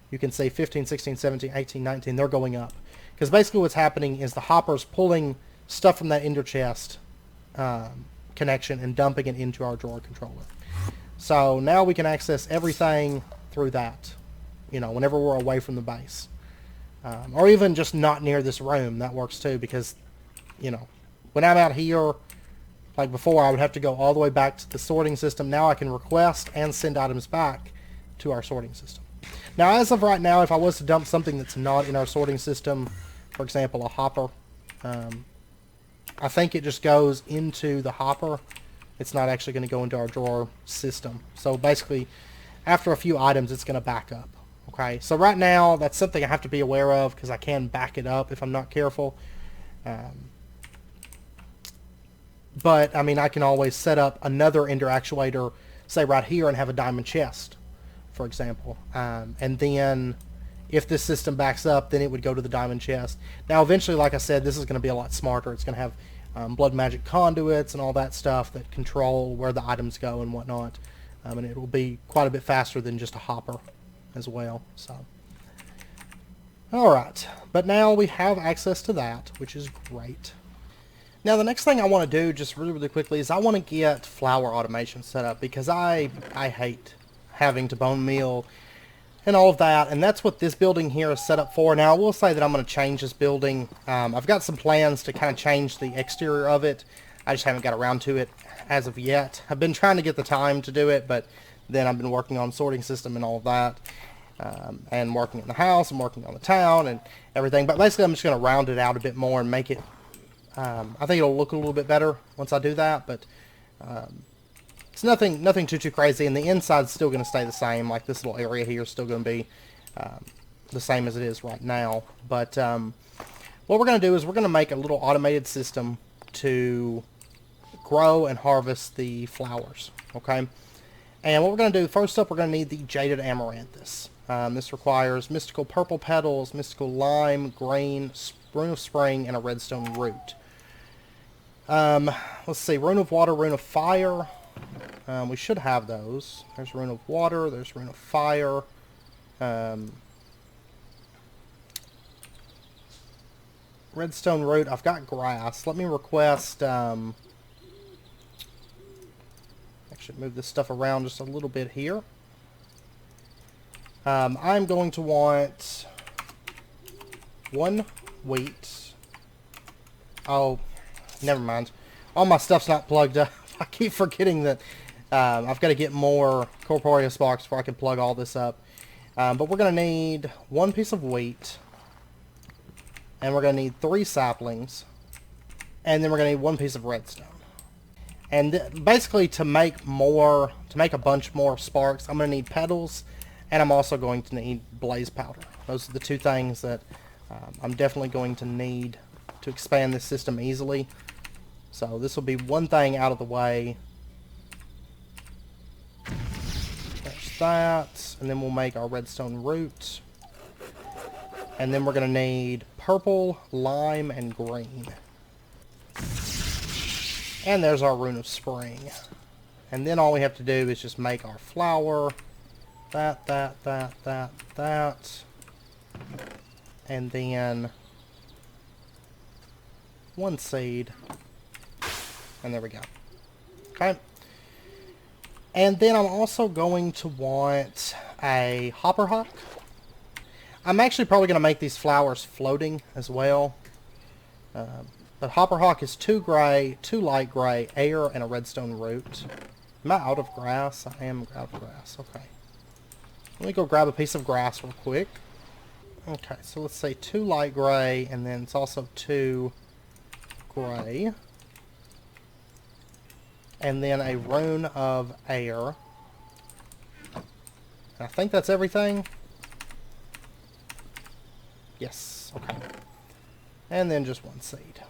you can see 15, 16, 17, 18, 19, they're going up. Because basically what's happening is the hopper's pulling stuff from that Ender chest connection and dumping it into our drawer controller. So now we can access everything through that, you know, whenever we're away from the base. Or even just not near this room, that works too, because, you know, when I'm out here, like before, I would have to go all the way back to the sorting system. Now I can request and send items back to our sorting system. Now, as of right now, if I was to dump something that's not in our sorting system, for example, a hopper, I think it just goes into the hopper. It's not actually going to go into our drawer system. So basically, after a few items, it's going to back up. Okay, so right now, that's something I have to be aware of because I can back it up if I'm not careful. But, I mean, I can always set up another Ender actuator, say right here, and have a diamond chest, for example. And then, if this system backs up, then it would go to the diamond chest. Now, eventually, like I said, this is going to be a lot smarter. It's going to have blood magic conduits and all that stuff that control where the items go and whatnot. And it will be quite a bit faster than just a hopper as well. So, alright. But now we have access to that, which is great. Now, the next thing I want to do, just really, really quickly, is I want to get flour automation set up, because I hate having to bone meal and all of that, and that's what this building here is set up for. Now, I will say that I'm going to change this building. I've got some plans to kind of change the exterior of it. I just haven't got around to it as of yet. I've been trying to get the time to do it, but then I've been working on sorting system and all of that, and working in the house and working on the town and everything. But basically, I'm just going to round it out a bit more and make it I think it'll look a little bit better once I do that, but it's nothing too crazy, and the inside's still going to stay the same. Like, this little area here is still going to be the same as it is right now. But what we're going to do is we're going to make a little automated system to grow and harvest the flowers, okay? And what we're going to do, first up, we're going to need the Jaded Amaranthus. This requires mystical purple petals, mystical lime, green, rune of spring, and a redstone root. Let's see, rune of water, rune of fire. We should have those. There's rune of water. There's rune of fire. Redstone root. I've got grass. Let me request... I should move this stuff around just a little bit here. I'm going to want 1 wheat. Oh, never mind. All my stuff's not plugged up. I keep forgetting that I've got to get more corporea sparks before I can plug all this up. But we're going to need 1 piece of wheat. And we're going to need 3 saplings. And then we're going to need 1 piece of redstone. And basically to make a bunch more sparks, I'm going to need petals. And I'm also going to need blaze powder. Those are the 2 things that I'm definitely going to need to expand this system easily. So this will be 1 thing out of the way. There's that. And then we'll make our redstone root. And then we're going to need purple, lime, and green. And there's our rune of spring. And then all we have to do is just make our flour. That. And then 1 seed. And there we go. Okay. And then I'm also going to want a hopper hawk. I'm actually probably going to make these flowers floating as well. But hopper hawk is 2 gray, 2 light gray, air, and a redstone root. Am I out of grass? I am out of grass. Okay. Let me go grab a piece of grass real quick. Okay, so let's say 2 light gray, and then it's also 2 gray. And then a rune of air. And I think that's everything. Yes, okay. And then just 1 seed.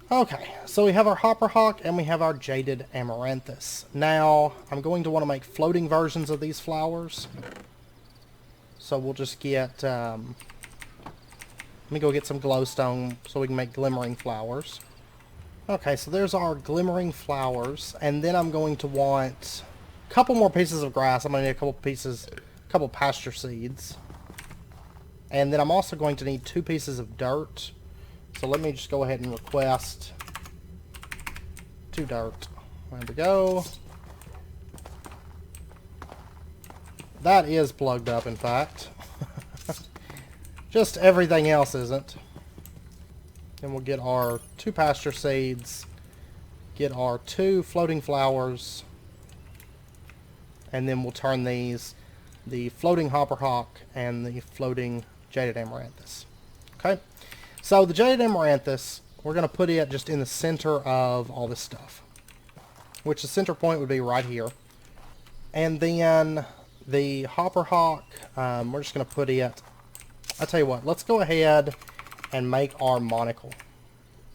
Okay, so we have our hopper hawk and we have our jaded amaranthus. Now, I'm going to want to make floating versions of these flowers. So we'll just get, let me go get some glowstone so we can make glimmering flowers. Okay, so there's our glimmering flowers, and then I'm going to want a couple more pieces of grass. I'm going to need a couple pasture seeds. And then I'm also going to need 2 pieces of dirt. So let me just go ahead and request 2 dirt. There we go. That is plugged up, in fact. Just everything else isn't. And we'll get our 2 pasture seeds, get our 2 floating flowers, and then we'll turn these, the floating hopper hawk and the floating jaded amaranthus. Okay? So the jaded amaranthus, we're going to put it just in the center of all this stuff, which the center point would be right here. And then the hopper hawk, we're just going to put it, I'll tell you what, let's go ahead and make our monocle.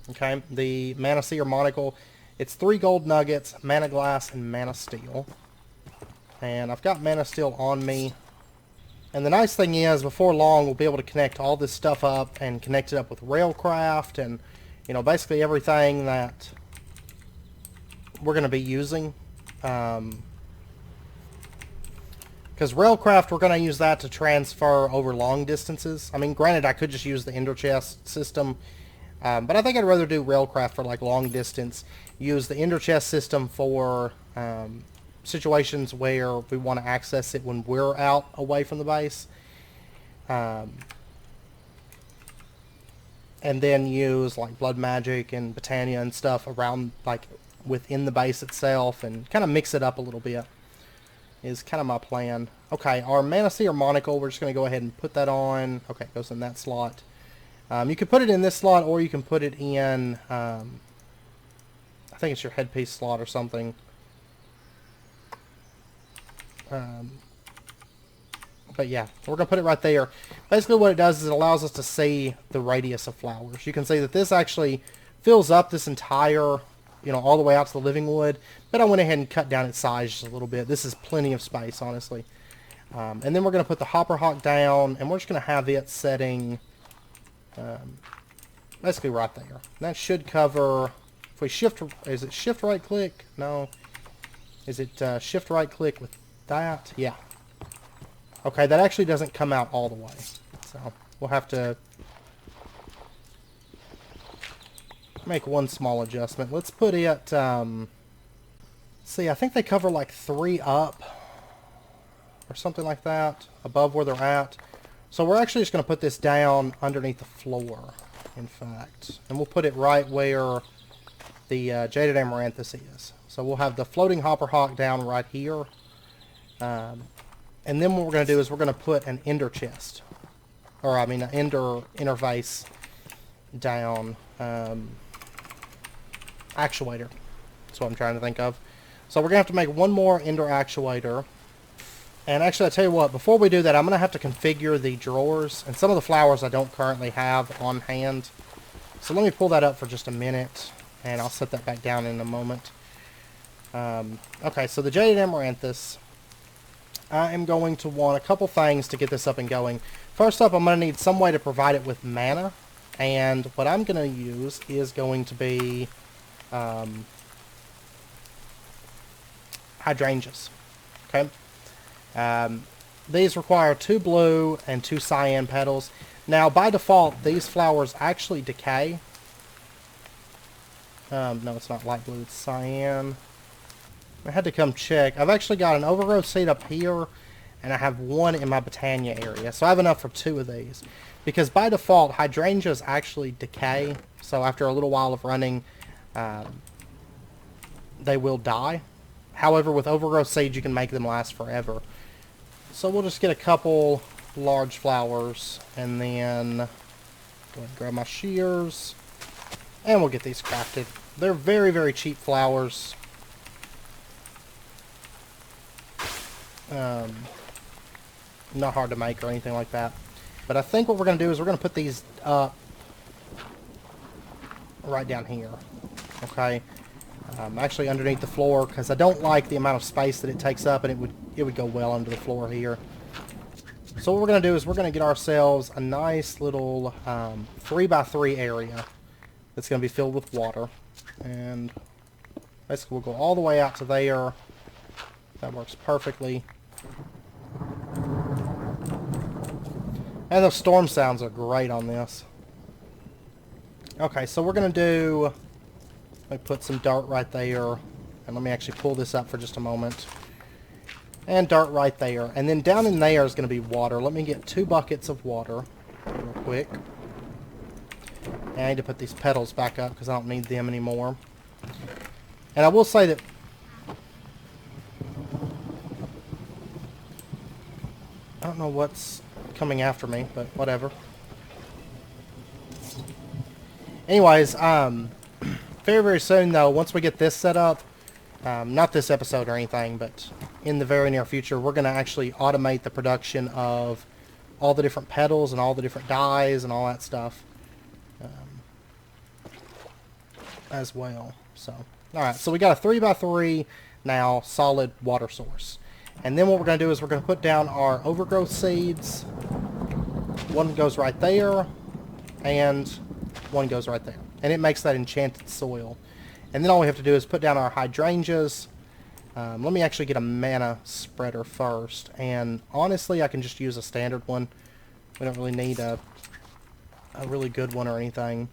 Okay, the mana seer monocle, it's 3 gold nuggets, mana glass, and mana steel. And I've got mana steel on me. And the nice thing is, before long, we'll be able to connect all this stuff up and connect it up with railcraft and, you know, basically everything that we're going to be using. Because railcraft, we're going to use that to transfer over long distances. I mean, granted, I could just use the ender chest system, but I think I'd rather do railcraft for like long distance. Use the ender chest system for situations where we want to access it when we're out away from the base. And then use like blood magic and Botania and stuff around, like within the base itself, and kind of mix it up a little bit is kind of my plan. Okay, our mana seer monocle, we're just going to go ahead and put that on. Okay, it goes in that slot. You can put it in this slot, or you can put it in, I think it's your headpiece slot or something. But yeah, we're going to put it right there. Basically what it does is it allows us to see the radius of flowers. You can see that this actually fills up this entire, you know, all the way out to the living wood. But I went ahead and cut down its size just a little bit. This is plenty of space, honestly. And then we're going to put the hopper hawk down, and we're just going to have it setting, basically right there. That should cover, if we shift, is it shift right click? No. Is it shift right click with that? Yeah. Okay, that actually doesn't come out all the way. So we'll have to make one small adjustment. Let's put it, see, I think they cover like 3 up or something like that above where they're at. So we're actually just going to put this down underneath the floor, in fact. And we'll put it right where the Jaded Amaranthus is. So we'll have the floating Hopper Hawk down right here. And then what we're going to do is we're going to put an ender chest. Or, I mean, an ender interface down. Actuator. That's what I'm trying to think of. So we're going to have to make one more ender actuator. And actually, I'll tell you what, before we do that, I'm going to have to configure the drawers. And some of the flowers I don't currently have on hand. So let me pull that up for just a minute. And I'll set that back down in a moment. Okay, so the Jaded Amaranthus. I am going to want a couple things to get this up and going. First up, I'm going to need some way to provide it with mana. And what I'm going to use is going to be hydrangeas. Okay. These require 2 blue and 2 cyan petals. Now, by default, these flowers actually decay. No, it's not light blue, it's cyan. I had to come check. I've actually got an overgrowth seed up here, and I have 1 in my Botania area. So I have enough for 2 of these. Because by default, hydrangeas actually decay. So after a little while of running, they will die. However, with overgrowth seeds, you can make them last forever. So we'll just get a couple large flowers, and then go ahead and grab my shears, and we'll get these crafted. They're very, very cheap flowers. Not hard to make or anything like that. But I think what we're going to do is we're going to put these up right down here. Okay. Actually underneath the floor, because I don't like the amount of space that it takes up, and it would go well under the floor here. So what we're going to do is we're going to get ourselves a nice little 3x3 area that's going to be filled with water. And basically we'll go all the way out to there. That works perfectly. And those storm sounds are great on this. Okay, so we're going to do... Let me put some dirt right there. And let me actually pull this up for just a moment. And dirt right there. And then down in there is going to be water. Let me get 2 buckets of water real quick. And I need to put these petals back up because I don't need them anymore. And I will say that... I don't know what's coming after me, but whatever. Anyways, very, very soon, though, once we get this set up, not this episode or anything, but in the very near future, we're going to actually automate the production of all the different petals and all the different dyes and all that stuff as well. So, alright, so we got a 3x3 now solid water source. And then what we're going to do is we're going to put down our overgrowth seeds. One goes right there, and one goes right there. And it makes that enchanted soil. And then all we have to do is put down our hydrangeas. Let me actually get a mana spreader first. And honestly, I can just use a standard one. We don't really need a really good one or anything.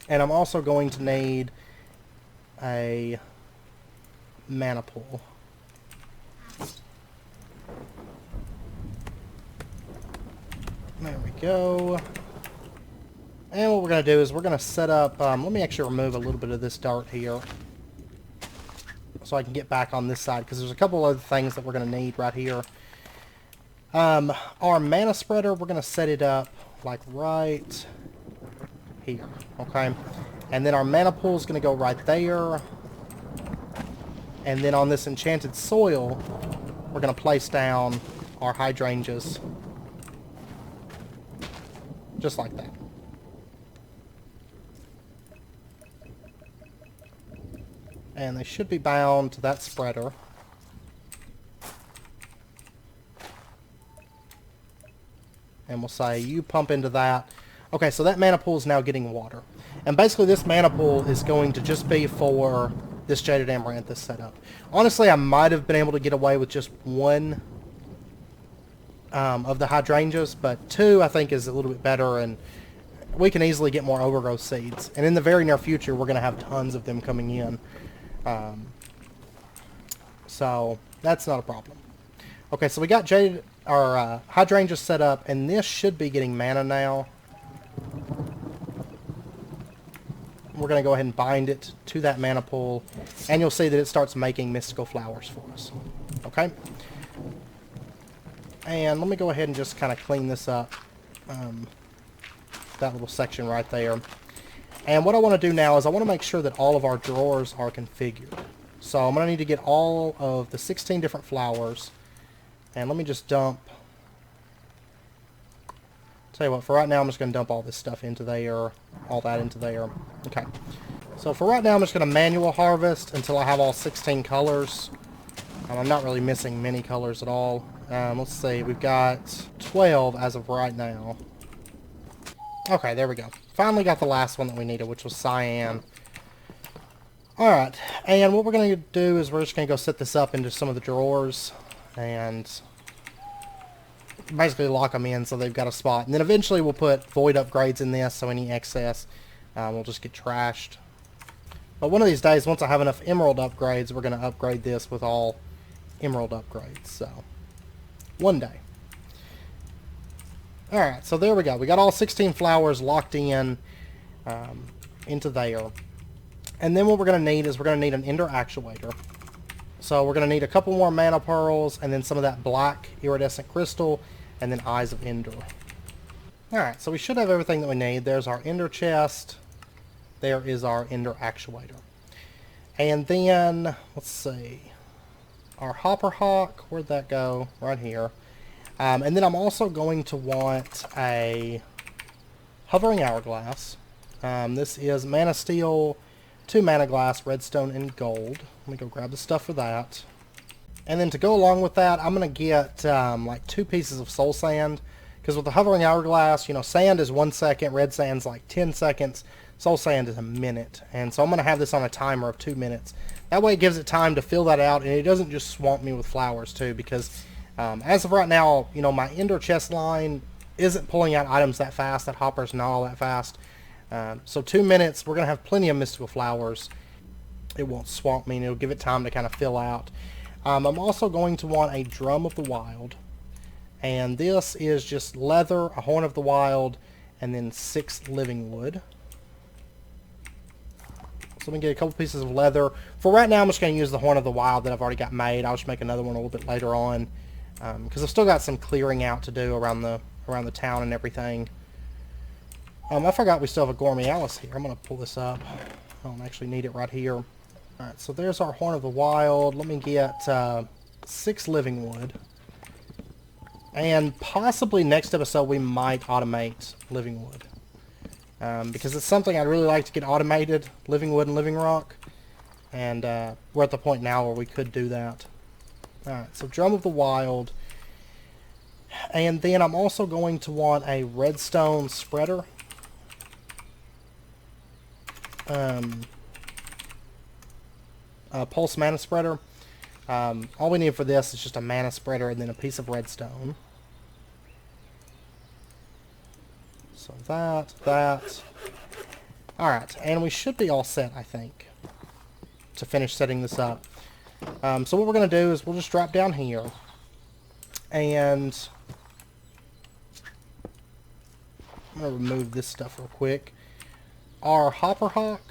And I'm also going to need a mana pool. There we go. And what we're going to do is we're going to set up... let me actually remove a little bit of this dirt here. So I can get back on this side. Because there's a couple other things that we're going to need right here. Our mana spreader, we're going to set it up like right here. Okay. And then our mana pool is going to go right there. And then on this enchanted soil, we're going to place down our hydrangeas. Just like that. And they should be bound to that spreader. And we'll say, you pump into that. Okay, so that mana pool is now getting water. And basically this mana pool is going to just be for this Jaded Amaranthus setup. Honestly, I might have been able to get away with just one of the hydrangeas, but two I think is a little bit better, and we can easily get more overgrowth seeds. And in the very near future, we're going to have tons of them coming in. So that's not a problem. Okay, so we got Jaded, our hydrangeas set up, and this should be getting mana now. We're going to go ahead and bind it to that mana pool, and you'll see that it starts making mystical flowers for us. Okay? And let me go ahead and just kind of clean this up, that little section right there. And what I want to do now is I want to make sure that all of our drawers are configured. So I'm going to need to get all of the 16 different flowers, and let me just dump... Tell you what, for right now I'm just going to dump all this stuff into there, all that into there. Okay. So for right now I'm just going to manual harvest until I have all 16 colors. I'm not really missing many colors at all. Let's see, we've got 12 as of right now. Okay, there we go. Finally got the last one that we needed, which was cyan. Alright, and what we're going to do is we're just going to go set this up into some of the drawers and basically lock them in so they've got a spot. And then eventually we'll put void upgrades in this, so any excess will just get trashed. But one of these days, once I have enough emerald upgrades, we're going to upgrade this with all emerald upgrades. So, one day. Alright, so there we go. We got all 16 flowers locked in into there. And then what we're going to need is we're going to need an ender actuator. So we're going to need a couple more mana pearls, and then some of that black iridescent crystal, and then eyes of ender. Alright, so we should have everything that we need. There's our ender chest. There is our ender actuator. And then, let's see, our hopper hawk, where'd that go? Right here. And then I'm also going to want a hovering hourglass. This is mana steel, 2 mana glass, redstone, and gold. Let me go grab the stuff for that. And then to go along with that, I'm going to get like 2 pieces of soul sand. Because with the hovering hourglass, you know, sand is 1 second, red sand's like 10 seconds, soul sand is a minute. And so I'm going to have this on a timer of 2 minutes. That way it gives it time to fill that out, and it doesn't just swamp me with flowers too. Because as of right now, you know, my ender chest line isn't pulling out items that fast. That hopper's not all that fast. So 2 minutes, we're going to have plenty of mystical flowers. It won't swamp me, and it'll give it time to kind of fill out. I'm also going to want a drum of the wild. And this is just leather, a horn of the wild, and then 6 living wood. So we can get a couple pieces of leather. For right now, I'm just going to use the horn of the wild that I've already got made. I'll just make another one a little bit later on. Because I've still got some clearing out to do around the town and everything. I forgot we still have a Gormialis here. I'm going to pull this up. I don't actually need it right here. Alright, so there's our Horn of the Wild. Let me get 6 living wood. And possibly next episode we might automate living wood. Because it's something I'd really like to get automated, living wood and living rock. And we're at the point now where we could do that. Alright, so Drum of the Wild. And then I'm also going to want a redstone spreader. Pulse mana spreader. All we need for this is just a mana spreader and then a piece of redstone. So that. Alright, and we should be all set, I think, to finish setting this up. So what we're going to do is we'll just drop down here, and I'm going to remove this stuff real quick. Our hopper hawk,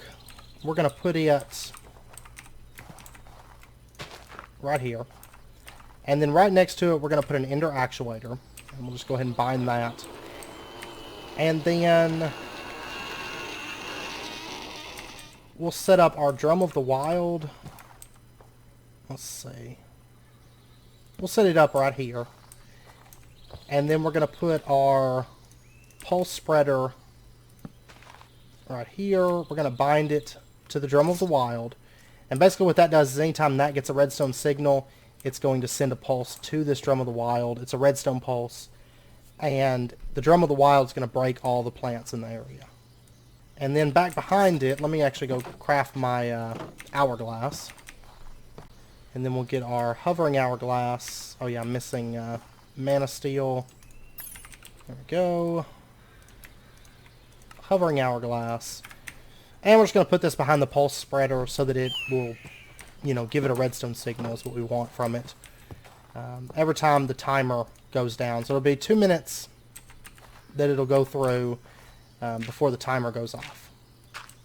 we're going to put it right here. And then right next to it, we're going to put an ender actuator. And we'll just go ahead and bind that. And then we'll set up our Drum of the Wild. Let's see. We'll set it up right here. And then we're going to put our pulse spreader right here. We're going to bind it to the Drum of the Wild. And basically what that does is anytime that gets a redstone signal, it's going to send a pulse to this Drum of the Wild. It's a redstone pulse. and the Drum of the Wild is going to break all the plants in the area. And then back behind it, let me actually go craft my hourglass. And then we'll get our hovering hourglass. Oh yeah, I'm missing mana steel. There we go. Hovering hourglass. And we're just going to put this behind the pulse spreader so that it will, you know, give it a redstone signal is what we want from it. Every time the timer goes down. So it'll be 2 minutes that it'll go through before the timer goes off.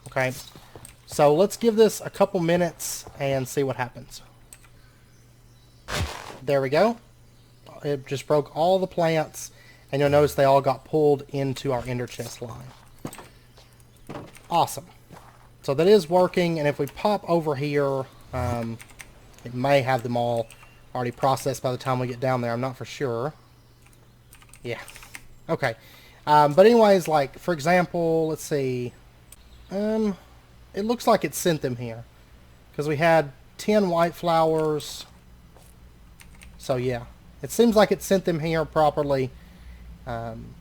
Okay, so let's give this a couple minutes and see what happens. There we go. It just broke all the plants, and you'll notice they all got pulled into our ender chest line. Awesome. So that is working, and if we pop over here, it may have them all already processed by the time we get down there. I'm not for sure. Yeah. Okay. But anyways, like, for example, let's see. It looks like it sent them here. Because we had 10 white flowers. So, yeah. It seems like it sent them here properly. And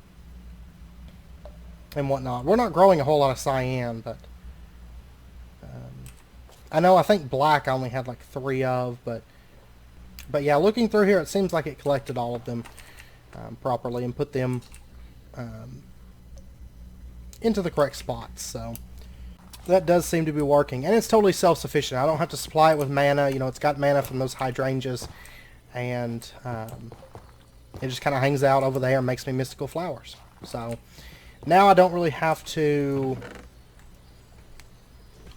whatnot. We're not growing a whole lot of cyan, but... I think black I only had like 3 of, but yeah, looking through here, it seems like it collected all of them properly and put them into the correct spots. So that does seem to be working, and it's totally self-sufficient. I don't have to supply it with mana. You know, it's got mana from those hydrangeas, and it just kind of hangs out over there and makes me mystical flowers. So now I don't really have to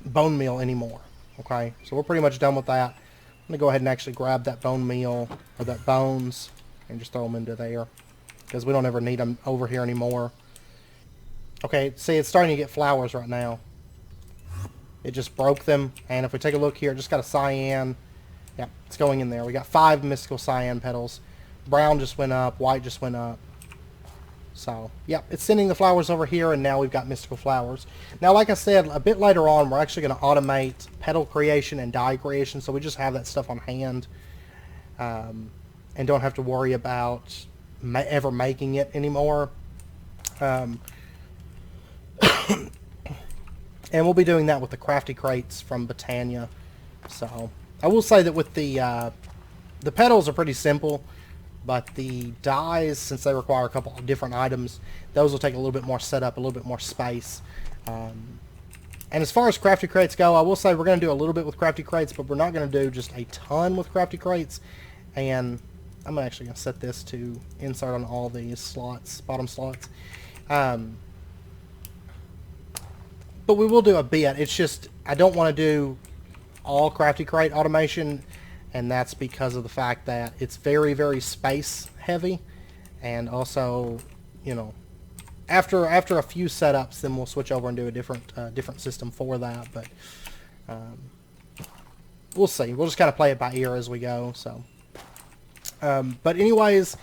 bone meal anymore. Okay, so we're pretty much done with that. I'm going to go ahead and actually grab that bone meal, or that bones, and just throw them into there, because we don't ever need them over here anymore. Okay, see, it's starting to get flowers right now. It just broke them, and if we take a look here, it just got a cyan. Yeah, it's going in there. We got 5 mystical cyan petals. Brown just went up, white just went up. So, yeah, it's sending the flowers over here, and now we've got mystical flowers. Now, like I said, a bit later on, we're actually going to automate petal creation and dye creation, so we just have that stuff on hand, and don't have to worry about ever making it anymore. And we'll be doing that with the crafty crates from Botania. So, I will say that with the petals are pretty simple. But the dyes, since they require a couple of different items, those will take a little bit more setup, a little bit more space. And as far as crafty crates go, I will say we're going to do a little bit with crafty crates, but we're not going to do just a ton with crafty crates. And I'm actually going to set this to insert on all these slots, bottom slots. But we will do a bit. It's just, I don't want to do all crafty crate automation. And that's because of the fact that it's very, very space heavy, and also, you know, after a few setups, then we'll switch over and do a different system for that. But we'll see. We'll just kind of play it by ear as we go. So, but anyways,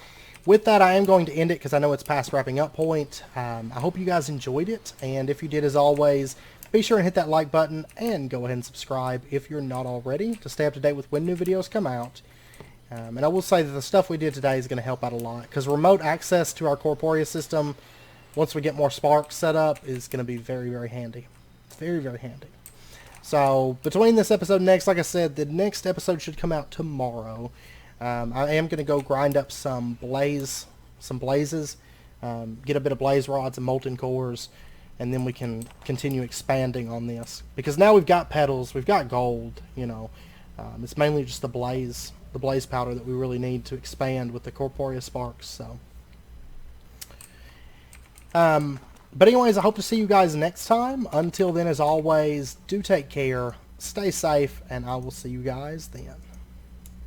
with that, I am going to end it because I know it's past wrapping up point. I hope you guys enjoyed it, and if you did, as always, be sure and hit that like button and go ahead and subscribe if you're not already to stay up to date with when new videos come out. And I will say that the stuff we did today is going to help out a lot, because remote access to our corporea system, once we get more sparks set up, is going to be very, very handy. Very, very handy. So between this episode and next, like I said, the next episode should come out tomorrow. I am going to go grind up some blazes, get a bit of blaze rods and molten cores, and then we can continue expanding on this. Because now we've got petals, we've got gold, you know. It's mainly just the blaze powder that we really need to expand with the corporea sparks. So, but anyways, I hope to see you guys next time. Until then, as always, do take care, stay safe, and I will see you guys then.